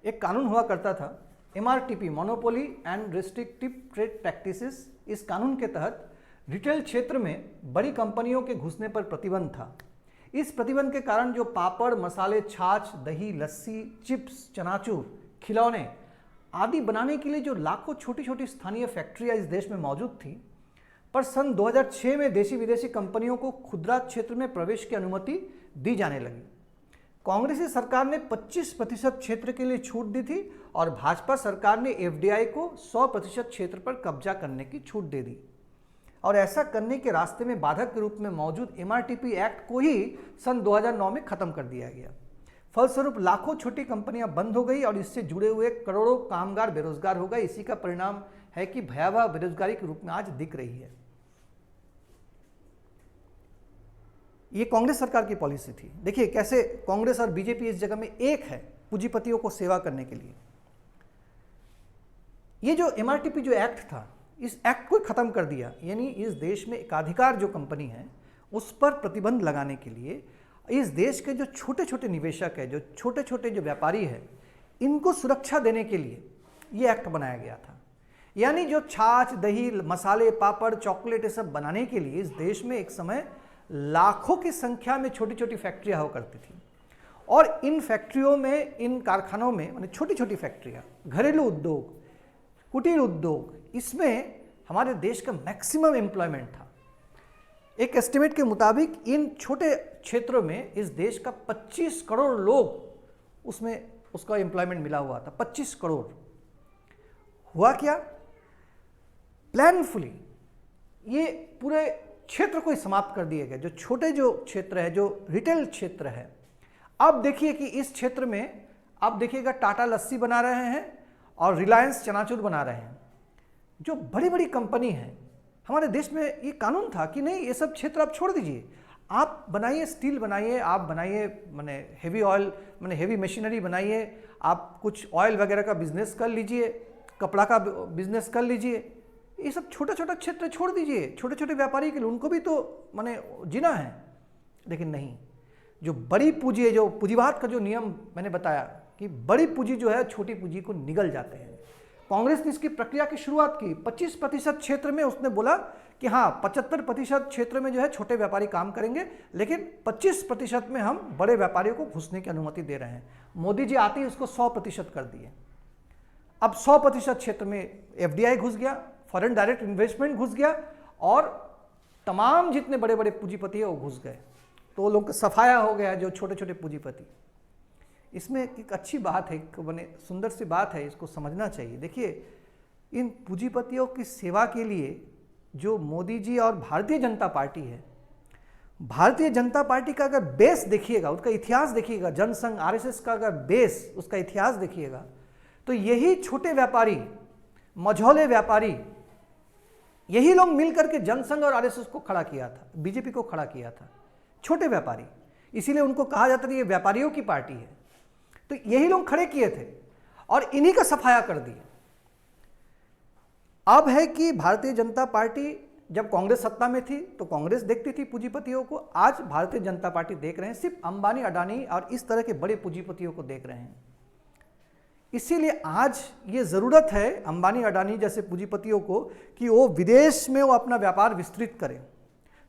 एक कानून हुआ करता था, MRTP, monopoly and restrictive trade practices. इस कानून के तहत रिटेल क्षेत्र में बड़ी कंपनियों के घुसने पर प्रतिबंध था। इस प्रतिबंध के कारण जो पापड़, मसाले, छाछ, दही, लस्सी, चिप्स, चनाचूर, खिलौने आदि बनाने के लिए जो लाखों छोटी छोटी स्थानीय फैक्ट्रियां इस देश में मौजूद थी, पर सन 2006 में देशी विदेशी कंपनियों को खुदरा क्षेत्र में प्रवेश की अनुमति दी जाने लगी। कांग्रेसी सरकार ने 25% क्षेत्र के लिए छूट दी थी और भाजपा सरकार ने FDI को 100% क्षेत्र पर कब्जा करने की छूट दे दी। और ऐसा करने के रास्ते में बाधक के रूप में मौजूद MRTP एक्ट को ही सन 2009 में खत्म कर दिया गया। फलस्वरूप लाखों छोटी कंपनियां बंद हो गई और इससे जुड़े हुए करोड़ों कामगार बेरोजगार हो गए। इसी का परिणाम है कि भयावह बेरोजगारी के रूप में आज दिख रही है। ये कांग्रेस सरकार की पॉलिसी थी। देखिए कैसे कांग्रेस और बीजेपी इस जगह में एक है पूंजीपतियों को सेवा करने के लिए। ये जो MRTP जो एक्ट था, इस एक्ट को खत्म कर दिया, यानी इस देश में एकाधिकार जो कंपनी है उस पर प्रतिबंध लगाने के लिए इस देश के जो छोटे छोटे निवेशक है, जो छोटे छोटे जो व्यापारी है, इनको सुरक्षा देने के लिए ये एक्ट बनाया गया था। यानी जो छाछ, दही, मसाले, पापड़, चॉकलेट ये सब बनाने के लिए इस देश में एक समय लाखों की संख्या में छोटी छोटी फैक्ट्रियां हुआ करती थी और इन फैक्ट्रियों में, इन कारखानों में, माने छोटी छोटी फैक्ट्रियां, घरेलू उद्योग, कुटीर उद्योग, इसमें हमारे देश का मैक्सिमम एम्प्लॉयमेंट था। एक एस्टिमेट के मुताबिक इन छोटे क्षेत्रों में इस देश का 25 करोड़ लोग उसमें उसका एम्प्लॉयमेंट मिला हुआ था। 25 करोड़। हुआ क्या? प्लानफुली ये पूरे क्षेत्र को ही समाप्त कर दिया गया। जो छोटे जो क्षेत्र है, जो रिटेल क्षेत्र है, अब देखिए कि इस क्षेत्र में आप देखिएगा टाटा लस्सी बना रहे हैं और रिलायंस चनाचूर बना रहे हैं। जो बड़ी बड़ी कंपनी है, हमारे देश में ये कानून था कि नहीं, ये सब क्षेत्र आप छोड़ दीजिए, आप बनाइए, स्टील बनाइए, आप बनाइए, माने हेवी ऑयल, माने हेवी मशीनरी बनाइए, आप कुछ ऑयल वगैरह का बिजनेस कर लीजिए, कपड़ा का बिजनेस कर लीजिए, ये सब छोटा छोटा क्षेत्र छोड़ दीजिए। छोटे छोटे व्यापारी के लिए उनको भी तो माने जीना है। लेकिन नहीं, जो बड़ी पूंजी है, जो पूंजीवाद का जो नियम मैंने बताया कि बड़ी पूंजी जो है छोटी पूंजी को निगल जाते हैं। कांग्रेस ने इसकी प्रक्रिया की शुरुआत की। 25% क्षेत्र में उसने बोला कि हाँ 75% क्षेत्र में जो है छोटे व्यापारी काम करेंगे, लेकिन 25% में हम बड़े व्यापारियों को घुसने की अनुमति दे रहे हैं। मोदी जी आते ही उसको 100% कर दिए। अब 100% क्षेत्र में FDI घुस गया, फॉरेन डायरेक्ट इन्वेस्टमेंट घुस गया और तमाम जितने बड़े बड़े पूंजीपति है वो घुस गए। तो लोग सफाया हो गया जो छोटे छोटे पूंजीपति। इसमें एक अच्छी बात है, एक बने सुंदर सी बात है, इसको समझना चाहिए। देखिए, इन पूंजीपतियों की सेवा के लिए जो मोदी जी और भारतीय जनता पार्टी है, भारतीय जनता पार्टी का अगर बेस देखिएगा, उसका इतिहास देखिएगा, जनसंघ RSS का अगर बेस, उसका इतिहास देखिएगा, तो यही छोटे व्यापारी, मझौले व्यापारी, यही लोग मिलकर के जनसंघ और RSS को खड़ा किया था, बीजेपी को खड़ा किया था। छोटे व्यापारी, इसीलिए उनको कहा जाता था ये व्यापारियों की पार्टी है। तो यही लोग खड़े किए थे और इन्हीं का सफाया कर दिया। अब है कि भारतीय जनता पार्टी, जब कांग्रेस सत्ता में थी तो कांग्रेस देखती थी पूंजीपतियों को, आज भारतीय जनता पार्टी देख रहे हैं, सिर्फ अंबानी, अडानी और इस तरह के बड़े पूंजीपतियों को देख रहे हैं। इसीलिए आज ये जरूरत है अंबानी, अडानी जैसे पूंजीपतियों को कि वो विदेश में वो अपना व्यापार विस्तृत करें।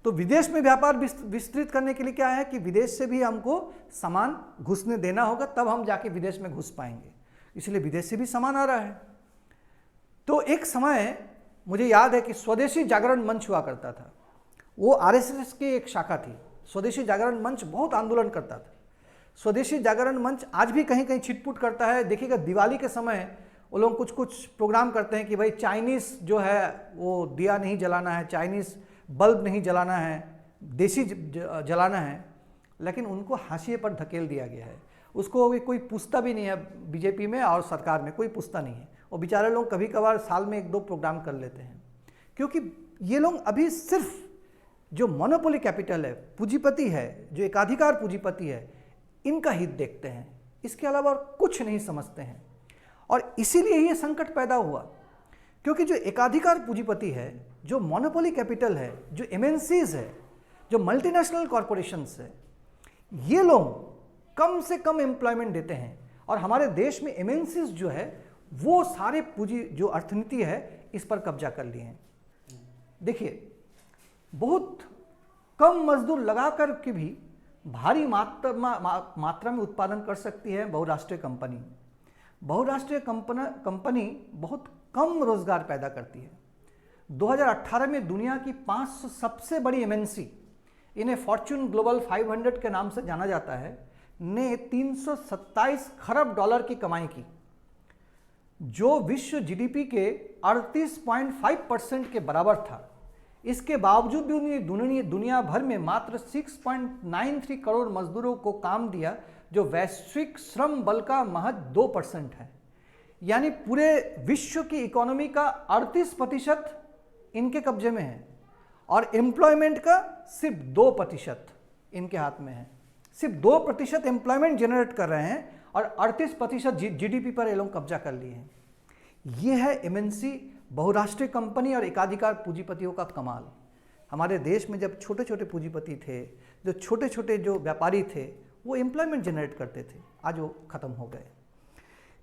तो विदेश में व्यापार विस्तृत करने के लिए क्या है कि विदेश से भी हमको सामान घुसने देना होगा, तब हम जाके विदेश में घुस पाएंगे। इसलिए विदेश से भी सामान आ रहा है। तो एक समय मुझे याद है कि स्वदेशी जागरण मंच हुआ करता था, वो RSS की एक शाखा थी। स्वदेशी जागरण मंच बहुत आंदोलन करता था। स्वदेशी जागरण मंच आज भी कहीं कहीं छिटपुट करता है। देखिएगा दिवाली के समय वो लोग कुछ कुछ प्रोग्राम करते हैं कि भाई चाइनीज़ जो है वो दिया नहीं जलाना है, चाइनीज़ बल्ब नहीं जलाना है, देसी जलाना है, लेकिन उनको हाशिए पर धकेल दिया गया है। उसको भी कोई पूछता भी नहीं है, बीजेपी में और सरकार में कोई पूछता नहीं है। वो बेचारे लोग कभी कभार साल में 1-2 प्रोग्राम कर लेते हैं, क्योंकि ये लोग अभी सिर्फ जो मोनोपोली कैपिटल है, पूंजीपति है, जो एकाधिकार पूंजीपति है, इनका हित देखते हैं, इसके अलावा और कुछ नहीं समझते हैं। और इसीलिए ये संकट पैदा हुआ, क्योंकि जो एकाधिकार पूंजीपति है जो मोनोपोली कैपिटल है, जो एमएनसीज है, जो मल्टीनेशनल कॉरपोरेशंस है, ये लोग कम से कम एम्प्लॉयमेंट देते हैं और हमारे देश में एमएनसीज जो है वो सारे पूंजी जो अर्थनीति है इस पर कब्जा कर लिए हैं। देखिए, बहुत कम मजदूर लगाकर के भी भारी मात्रा में उत्पादन कर सकती है बहुराष्ट्रीय कंपनी। बहुराष्ट्रीय कंपनी बहुत कम रोजगार पैदा करती है। 2018 में दुनिया की 500 सबसे बड़ी एमएनसी, इन्हें फॉर्च्यून ग्लोबल 500 के नाम से जाना जाता है, ने 327 खरब डॉलर की कमाई की, जो विश्व जीडीपी के 38.5% के बराबर था। इसके बावजूद भी उन्होंने दुनिया भर में मात्र 6.93 करोड़ मजदूरों को काम दिया, जो वैश्विक श्रम बल का महज 2% है। यानी पूरे विश्व की इकोनॉमी का 38% इनके कब्जे में है और एम्प्लॉयमेंट का सिर्फ 2% इनके हाथ में है। सिर्फ 2% एम्प्लॉयमेंट जनरेट कर रहे हैं और 38% जीडीपी पर ये लोग कब्जा कर लिए हैं। ये है एमएनसी, बहुराष्ट्रीय कंपनी और एकाधिकार पूंजीपतियों का कमाल। हमारे देश में जब छोटे छोटे पूंजीपति थे, जो छोटे छोटे जो व्यापारी थे, वो एम्प्लॉयमेंट जनरेट करते थे, आज वो खत्म हो गए।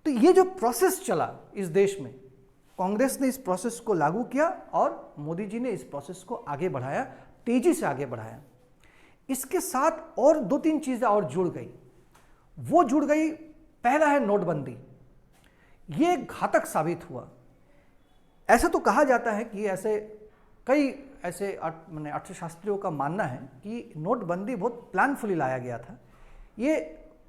तो ये जो प्रोसेस चला इस देश में, कांग्रेस ने इस प्रोसेस को लागू किया और मोदी जी ने इस प्रोसेस को आगे बढ़ाया, तेजी से आगे बढ़ाया। इसके साथ और 2-3 चीजें और जुड़ गई। वो जुड़ गई, पहला है नोटबंदी। ये घातक साबित हुआ। ऐसा तो कहा जाता है कि कई ऐसे अर्थशास्त्रियों का मानना है कि नोटबंदी बहुत प्लानफुली लाया गया था। ये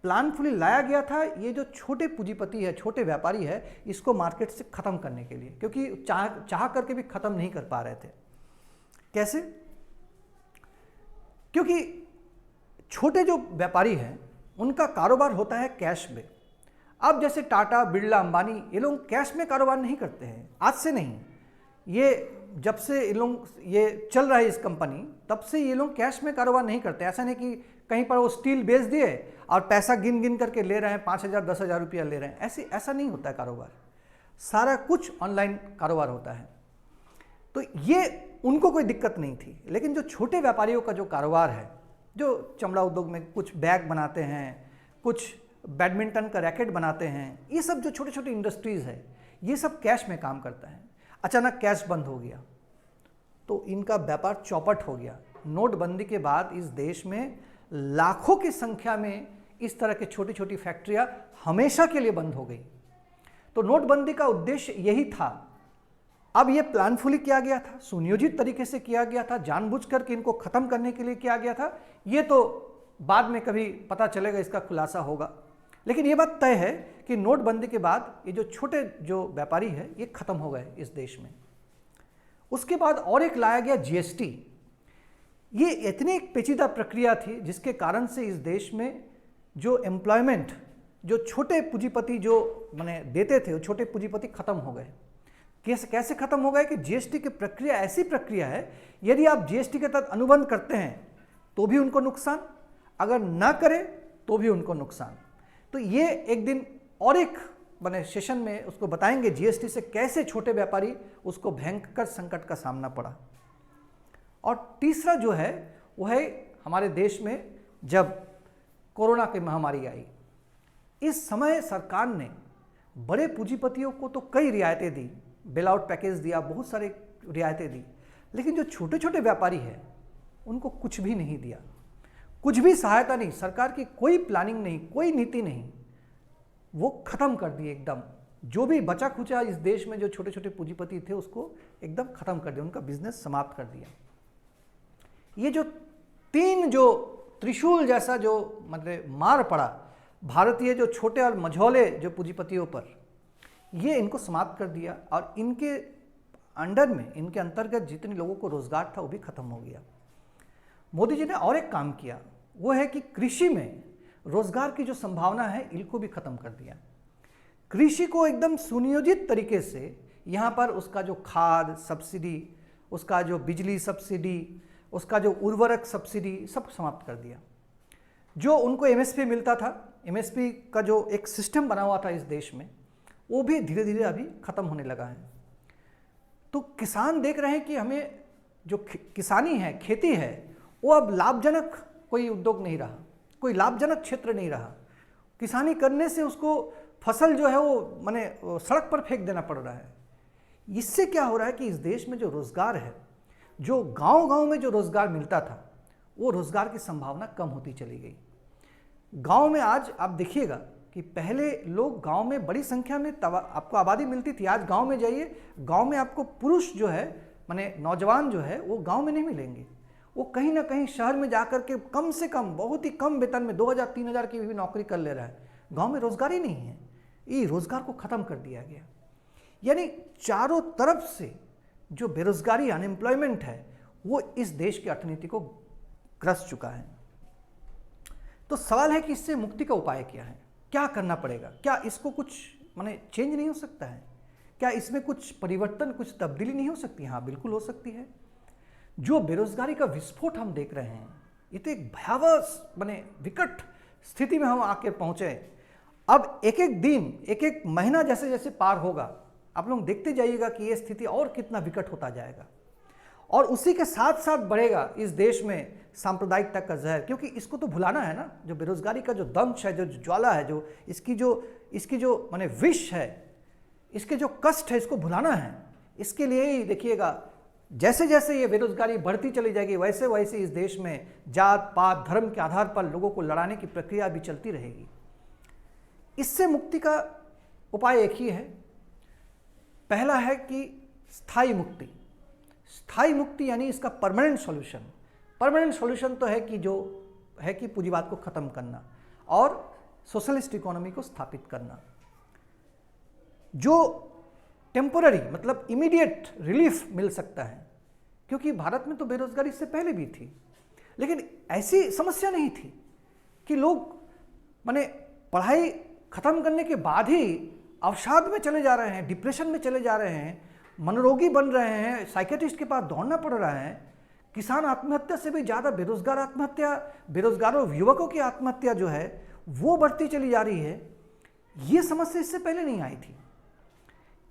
प्लानफुली लाया गया था, ये जो छोटे पूंजीपति है, छोटे व्यापारी है, इसको मार्केट से खत्म करने के लिए, क्योंकि चाह करके भी खत्म नहीं कर पा रहे थे। कैसे? क्योंकि छोटे जो व्यापारी हैं उनका कारोबार होता है कैश में। अब जैसे टाटा, बिरला, अंबानी, ये लोग कैश में कारोबार नहीं करते हैं, आज से नहीं। ये जब से ये लोग ये चल रहा है इस कंपनी, तब से ये लोग कैश में कारोबार नहीं करते। ऐसा नहीं कि कहीं पर वो स्टील बेच दिए और पैसा गिन गिन करके ले रहे हैं, 5,000 10,000 रुपया ले रहे हैं, ऐसा नहीं होता है कारोबार। सारा कुछ ऑनलाइन कारोबार होता है। तो ये उनको कोई दिक्कत नहीं थी। लेकिन जो छोटे व्यापारियों का जो कारोबार है, जो चमड़ा उद्योग में कुछ बैग बनाते हैं, कुछ बैडमिंटन का रैकेट बनाते हैं, ये सब जो छोटे छोटे इंडस्ट्रीज है, ये सब कैश में काम करता है। अचानक कैश बंद हो गया तो इनका व्यापार चौपट हो गया। नोटबंदी के बाद इस देश में लाखों की संख्या में इस तरह के छोटी छोटी फैक्ट्रियां हमेशा के लिए बंद हो गई। तो नोटबंदी का उद्देश्य यही था। अब ये प्लानफुली किया गया था, सुनियोजित तरीके से किया गया था, जानबूझ करके इनको खत्म करने के लिए किया गया था। ये तो बाद में कभी पता चलेगा, इसका खुलासा होगा। लेकिन ये बात तय है कि नोटबंदी के बाद ये जो छोटे जो व्यापारी है ये खत्म हो गए इस देश में। उसके बाद और एक लाया गया जीएसटी। ये इतनी एक पेचीदा प्रक्रिया थी जिसके कारण से इस देश में जो एम्प्लॉयमेंट, जो छोटे पूंजीपति जो देते थे, वो छोटे पूंजीपति खत्म हो गए। कैसे खत्म हो गए कि जीएसटी की प्रक्रिया ऐसी प्रक्रिया है, यदि आप जीएसटी के तहत अनुबंध करते हैं तो भी उनको नुकसान, अगर ना करें तो भी उनको नुकसान। तो ये एक दिन और एक सेशन में उसको बताएंगे जीएसटी से कैसे छोटे व्यापारी उसको भयंकर संकट का सामना पड़ा। और तीसरा जो है वो है हमारे देश में जब कोरोना की महामारी आई, इस समय सरकार ने बड़े पूंजीपतियों को तो कई रियायतें दी, बेल आउट पैकेज दिया, बहुत सारे रियायतें दी, लेकिन जो छोटे छोटे व्यापारी हैं उनको कुछ भी नहीं दिया, कुछ भी सहायता नहीं, सरकार की कोई प्लानिंग नहीं, कोई नीति नहीं, वो खत्म कर दिए एकदम। जो भी बचा खुचा इस देश में जो छोटे छोटे पूंजीपति थे उसको एकदम खत्म कर दिया, उनका बिजनेस समाप्त कर दिया। ये जो 3 जो त्रिशूल जैसा जो मार पड़ा भारतीय जो छोटे और मझौले जो पूंजीपतियों पर, ये इनको समाप्त कर दिया और इनके अंडर में, इनके अंतर्गत जितने लोगों को रोजगार था वो भी खत्म हो गया। मोदी जी ने और एक काम किया, वो है कि कृषि में रोजगार की जो संभावना है इनको भी खत्म कर दिया। कृषि को एकदम सुनियोजित तरीके से यहाँ पर उसका जो खाद सब्सिडी, उसका जो बिजली सब्सिडी, उसका जो उर्वरक सब्सिडी, सब समाप्त कर दिया। जो उनको एमएसपी मिलता था, एमएसपी का जो एक सिस्टम बना हुआ था इस देश में, वो भी धीरे धीरे अभी खत्म होने लगा है। तो किसान देख रहे हैं कि हमें जो किसानी है, खेती है, वो अब लाभजनक कोई उद्योग नहीं रहा, कोई लाभजनक क्षेत्र नहीं रहा। किसानी करने से उसको फसल जो है वो माने सड़क पर फेंक देना पड़ रहा है। इससे क्या हो रहा है कि इस देश में जो रोजगार है, जो गांव-गांव में जो रोजगार मिलता था, वो रोजगार की संभावना कम होती चली गई। गांव में आज आप देखिएगा कि पहले लोग गांव में बड़ी संख्या में आपको आबादी मिलती थी। आज गांव में जाइए, गांव में आपको पुरुष जो है माने नौजवान जो है वो गांव में नहीं मिलेंगे। वो कहीं ना कहीं शहर में जाकर के कम से कम बहुत ही कम वेतन में 2000-3000 की भी नौकरी कर ले रहा है। गांव में रोजगार ही नहीं है। ये रोजगार को खत्म कर दिया गया। यानी चारों तरफ से जो बेरोजगारी, अनएम्प्लॉयमेंट है, वो इस देश की अर्थनीति को ग्रस चुका है। तो सवाल है कि इससे मुक्ति का उपाय क्या है, क्या करना पड़ेगा? क्या इसको कुछ माने चेंज नहीं हो सकता है? क्या इसमें कुछ परिवर्तन, कुछ तब्दीली नहीं हो सकती? हाँ, बिल्कुल हो सकती है। जो बेरोजगारी का विस्फोट हम देख रहे हैं, ये तो एक भयावह माने विकट स्थिति में हम आके पहुंचे। अब एक एक दिन, एक एक महीना जैसे जैसे पार होगा, आप लोग देखते जाइएगा कि ये स्थिति और कितना विकट होता जाएगा। और उसी के साथ साथ बढ़ेगा इस देश में सांप्रदायिकता का जहर, क्योंकि इसको तो भुलाना है ना। जो बेरोजगारी का जो दंश है, जो ज्वाला है, जो इसकी जो माने विष है, इसके जो कष्ट है, इसको भुलाना है। इसके लिए ही देखिएगा, जैसे जैसे ये बेरोजगारी बढ़ती चली जाएगी, वैसे वैसे इस देश में जात पात धर्म के आधार पर लोगों को लड़ाने की प्रक्रिया भी चलती रहेगी। इससे मुक्ति का उपाय एक ही है। पहला है कि स्थायी मुक्ति। स्थायी मुक्ति यानी इसका परमानेंट सॉल्यूशन। परमानेंट सॉल्यूशन तो है कि जो है कि पूंजीवाद को खत्म करना और सोशलिस्ट इकोनॉमी को स्थापित करना। जो टेम्पोररी मतलब इमीडिएट रिलीफ मिल सकता है, क्योंकि भारत में तो बेरोजगारी इससे पहले भी थी, लेकिन ऐसी समस्या नहीं थी कि लोग माने पढ़ाई खत्म करने के बाद ही अवसाद में चले जा रहे हैं, डिप्रेशन में चले जा रहे हैं, मनोरोगी बन रहे हैं, साइकेट्रिस्ट के पास दौड़ना पड़ रहा है। किसान आत्महत्या से भी ज़्यादा बेरोजगार आत्महत्या, बेरोजगारों युवकों की आत्महत्या जो है वो बढ़ती चली जा रही है। ये समस्या इससे पहले नहीं आई थी।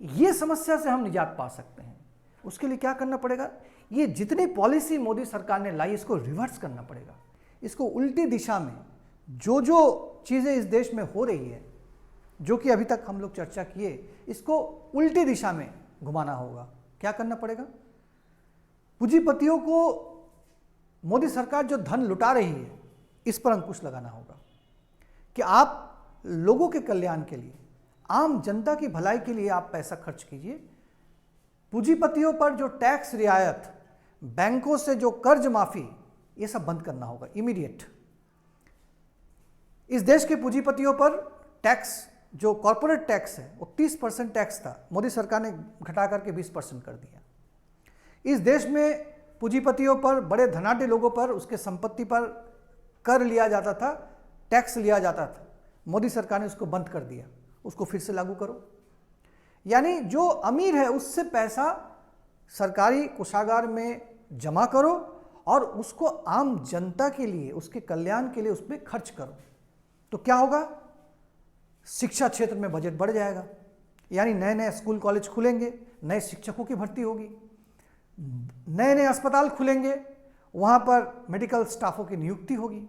ये समस्या से हम निजात पा सकते हैं। उसके लिए क्या करना पड़ेगा? ये जितनी पॉलिसी मोदी सरकार ने लाई, इसको रिवर्स करना पड़ेगा। इसको उल्टी दिशा में जो जो चीज़ें इस देश में हो रही है, जो कि अभी तक हम लोग चर्चा किए, इसको उल्टी दिशा में घुमाना होगा। क्या करना पड़ेगा? पूंजीपतियों को मोदी सरकार जो धन लुटा रही है, इस पर अंकुश लगाना होगा कि आप लोगों के कल्याण के लिए, आम जनता की भलाई के लिए आप पैसा खर्च कीजिए। पूंजीपतियों पर जो टैक्स रियायत, बैंकों से जो कर्ज माफी, ये सब बंद करना होगा इमीडिएट। इस देश के पूंजीपतियों पर टैक्स, जो कॉर्पोरेट टैक्स है, वो 30% टैक्स था, मोदी सरकार ने घटा करके 20% कर दिया। इस देश में पूंजीपतियों पर, बड़े धनाढ्य लोगों पर, उसके संपत्ति पर कर लिया जाता था, टैक्स लिया जाता था, मोदी सरकार ने उसको बंद कर दिया। उसको फिर से लागू करो। यानी जो अमीर है उससे पैसा सरकारी कोषागार में जमा करो और उसको आम जनता के लिए, उसके कल्याण के लिए उसमें खर्च करो। तो क्या होगा? शिक्षा क्षेत्र में बजट बढ़ जाएगा, यानी नए नए स्कूल कॉलेज खुलेंगे, नए शिक्षकों की भर्ती होगी, नए नए अस्पताल खुलेंगे, वहाँ पर मेडिकल स्टाफों की नियुक्ति होगी।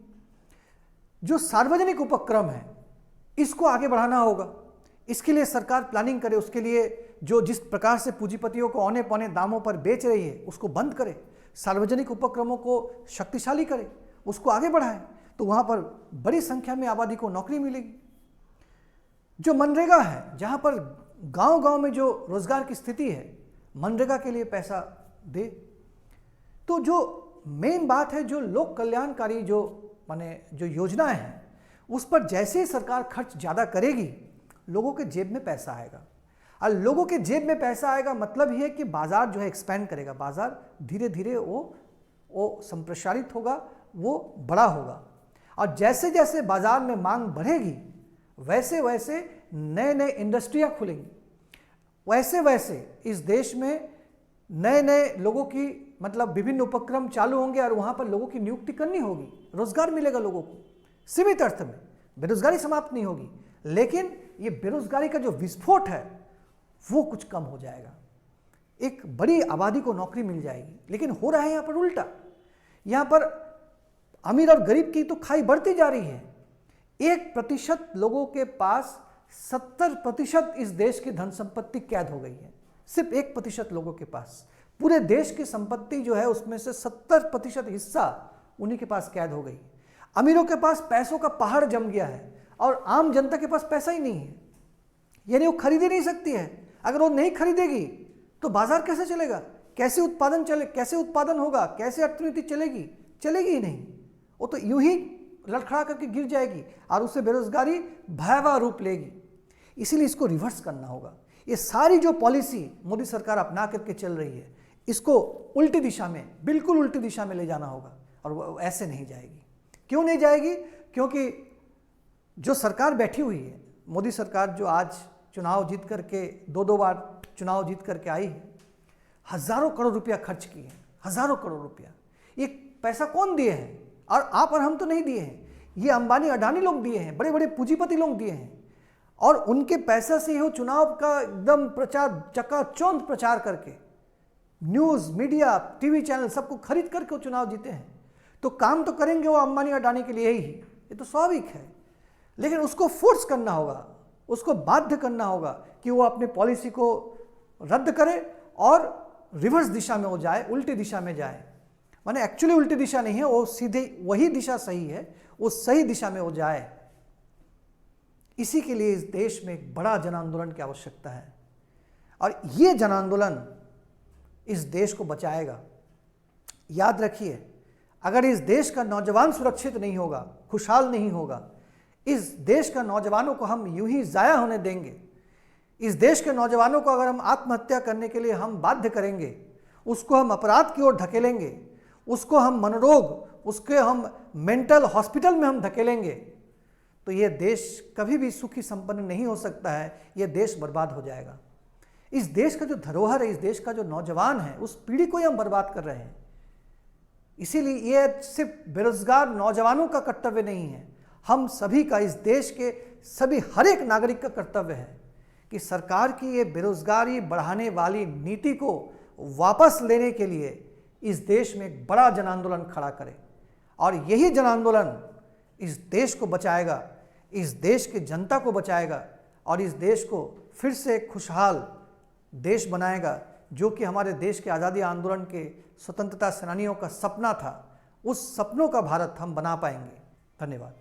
जो सार्वजनिक उपक्रम है, इसको आगे बढ़ाना होगा। इसके लिए सरकार प्लानिंग करे। उसके लिए जो जिस प्रकार से पूंजीपतियों को औने पौने दामों पर बेच रही है, उसको बंद करे, सार्वजनिक उपक्रमों को शक्तिशाली करे, उसको आगे बढ़ाए, तो वहाँ पर बड़ी संख्या में आबादी को नौकरी मिलेगी। जो मनरेगा है, जहाँ पर गांव-गांव में जो रोजगार की स्थिति है, मनरेगा के लिए पैसा दे। तो जो मेन बात है, जो लोक कल्याणकारी जो माने जो योजनाएं हैं, उस पर जैसे ही सरकार खर्च ज़्यादा करेगी, लोगों के जेब में पैसा आएगा। और लोगों के जेब में पैसा आएगा मतलब ही है कि बाजार जो है एक्सपेंड करेगा, बाजार धीरे धीरे वो संप्रसारित होगा, वो बड़ा होगा। और जैसे जैसे बाजार में मांग बढ़ेगी, वैसे वैसे नए नए इंडस्ट्रियाँ खुलेंगी, वैसे वैसे इस देश में नए नए लोगों की मतलब विभिन्न उपक्रम चालू होंगे और वहाँ पर लोगों की नियुक्ति करनी होगी, रोजगार मिलेगा लोगों को। सीमित अर्थ में बेरोजगारी समाप्त नहीं होगी, लेकिन ये बेरोजगारी का जो विस्फोट है वो कुछ कम हो जाएगा। एक बड़ी आबादी को नौकरी मिल जाएगी। लेकिन हो रहा है यहाँ पर उल्टा। यहाँ पर अमीर और गरीब की तो खाई बढ़ती जा रही है। 1% लोगों के पास 70% इस देश की धन संपत्ति कैद हो गई है। सिर्फ 1% लोगों के पास पूरे देश की संपत्ति जो है उसमें से 70% हिस्सा उन्हीं के पास कैद हो गई। अमीरों के पास पैसों का पहाड़ जम गया है और आम जनता के पास पैसा ही नहीं है, यानी वो खरीद ही नहीं सकती है। अगर वो नहीं खरीदेगी तो बाजार कैसे चलेगा, कैसे उत्पादन होगा, कैसे अर्थनीति चलेगी? चलेगी ही नहीं। वो तो यूं ही लड़खड़ा करके गिर जाएगी और उससे बेरोजगारी भयावह रूप लेगी। इसीलिए इसको रिवर्स करना होगा। ये सारी जो पॉलिसी मोदी सरकार अपना करके चल रही है, इसको उल्टी दिशा में, बिल्कुल उल्टी दिशा में ले जाना होगा। और वो ऐसे नहीं जाएगी। क्यों नहीं जाएगी? क्योंकि जो सरकार बैठी हुई है, मोदी सरकार जो आज चुनाव जीत करके 2 बार चुनाव जीत करके आई है, हजारों करोड़ रुपया खर्च किए हैं, हजारों करोड़ रुपया। ये पैसा कौन दिए हैं? और आप और हम तो नहीं दिए हैं, ये अंबानी अडानी लोग दिए हैं, बड़े बड़े पूंजीपति लोग दिए हैं। और उनके पैसे से ही चुनाव का एकदम प्रचार, चकाचौंध प्रचार करके न्यूज़ मीडिया, टीवी चैनल सबको खरीद करके वो चुनाव जीते हैं। तो काम तो करेंगे वो अंबानी अडानी के लिए ही, ये तो स्वाभाविक है। लेकिन उसको फोर्स करना होगा, उसको बाध्य करना होगा कि वो अपने पॉलिसी को रद्द करे और रिवर्स दिशा में वो जाए, उल्टी दिशा में जाए। माने एक्चुअली उल्टी दिशा नहीं है, वो सीधे वही दिशा सही है, वो सही दिशा में वो जाए। इसी के लिए इस देश में एक बड़ा जन आंदोलन की आवश्यकता है और ये जन आंदोलन इस देश को बचाएगा। याद रखिए, अगर इस देश का नौजवान सुरक्षित नहीं होगा, खुशहाल नहीं होगा, इस देश का नौजवानों को हम यूं ही जाया होने देंगे, इस देश के नौजवानों को अगर हम आत्महत्या करने के लिए हम बाध्य करेंगे, उसको हम अपराध की ओर धकेलेंगे, उसको हम मनोरोग, उसके हम मेंटल हॉस्पिटल में हम धकेलेंगे, तो ये देश कभी भी सुखी संपन्न नहीं हो सकता है। ये देश बर्बाद हो जाएगा। इस देश का जो धरोहर है, इस देश का जो नौजवान है, उस पीढ़ी को ही हम बर्बाद कर रहे हैं। इसीलिए ये सिर्फ बेरोजगार नौजवानों का कर्तव्य नहीं है, हम सभी का, इस देश के सभी हर एक नागरिक का कर्तव्य है कि सरकार की ये बेरोजगारी बढ़ाने वाली नीति को वापस लेने के लिए इस देश में एक बड़ा जन आंदोलन खड़ा करे। और यही जन आंदोलन इस देश को बचाएगा, इस देश की जनता को बचाएगा और इस देश को फिर से एक खुशहाल देश बनाएगा, जो कि हमारे देश के आज़ादी आंदोलन के स्वतंत्रता सेनानियों का सपना था। उस सपनों का भारत हम बना पाएंगे। धन्यवाद।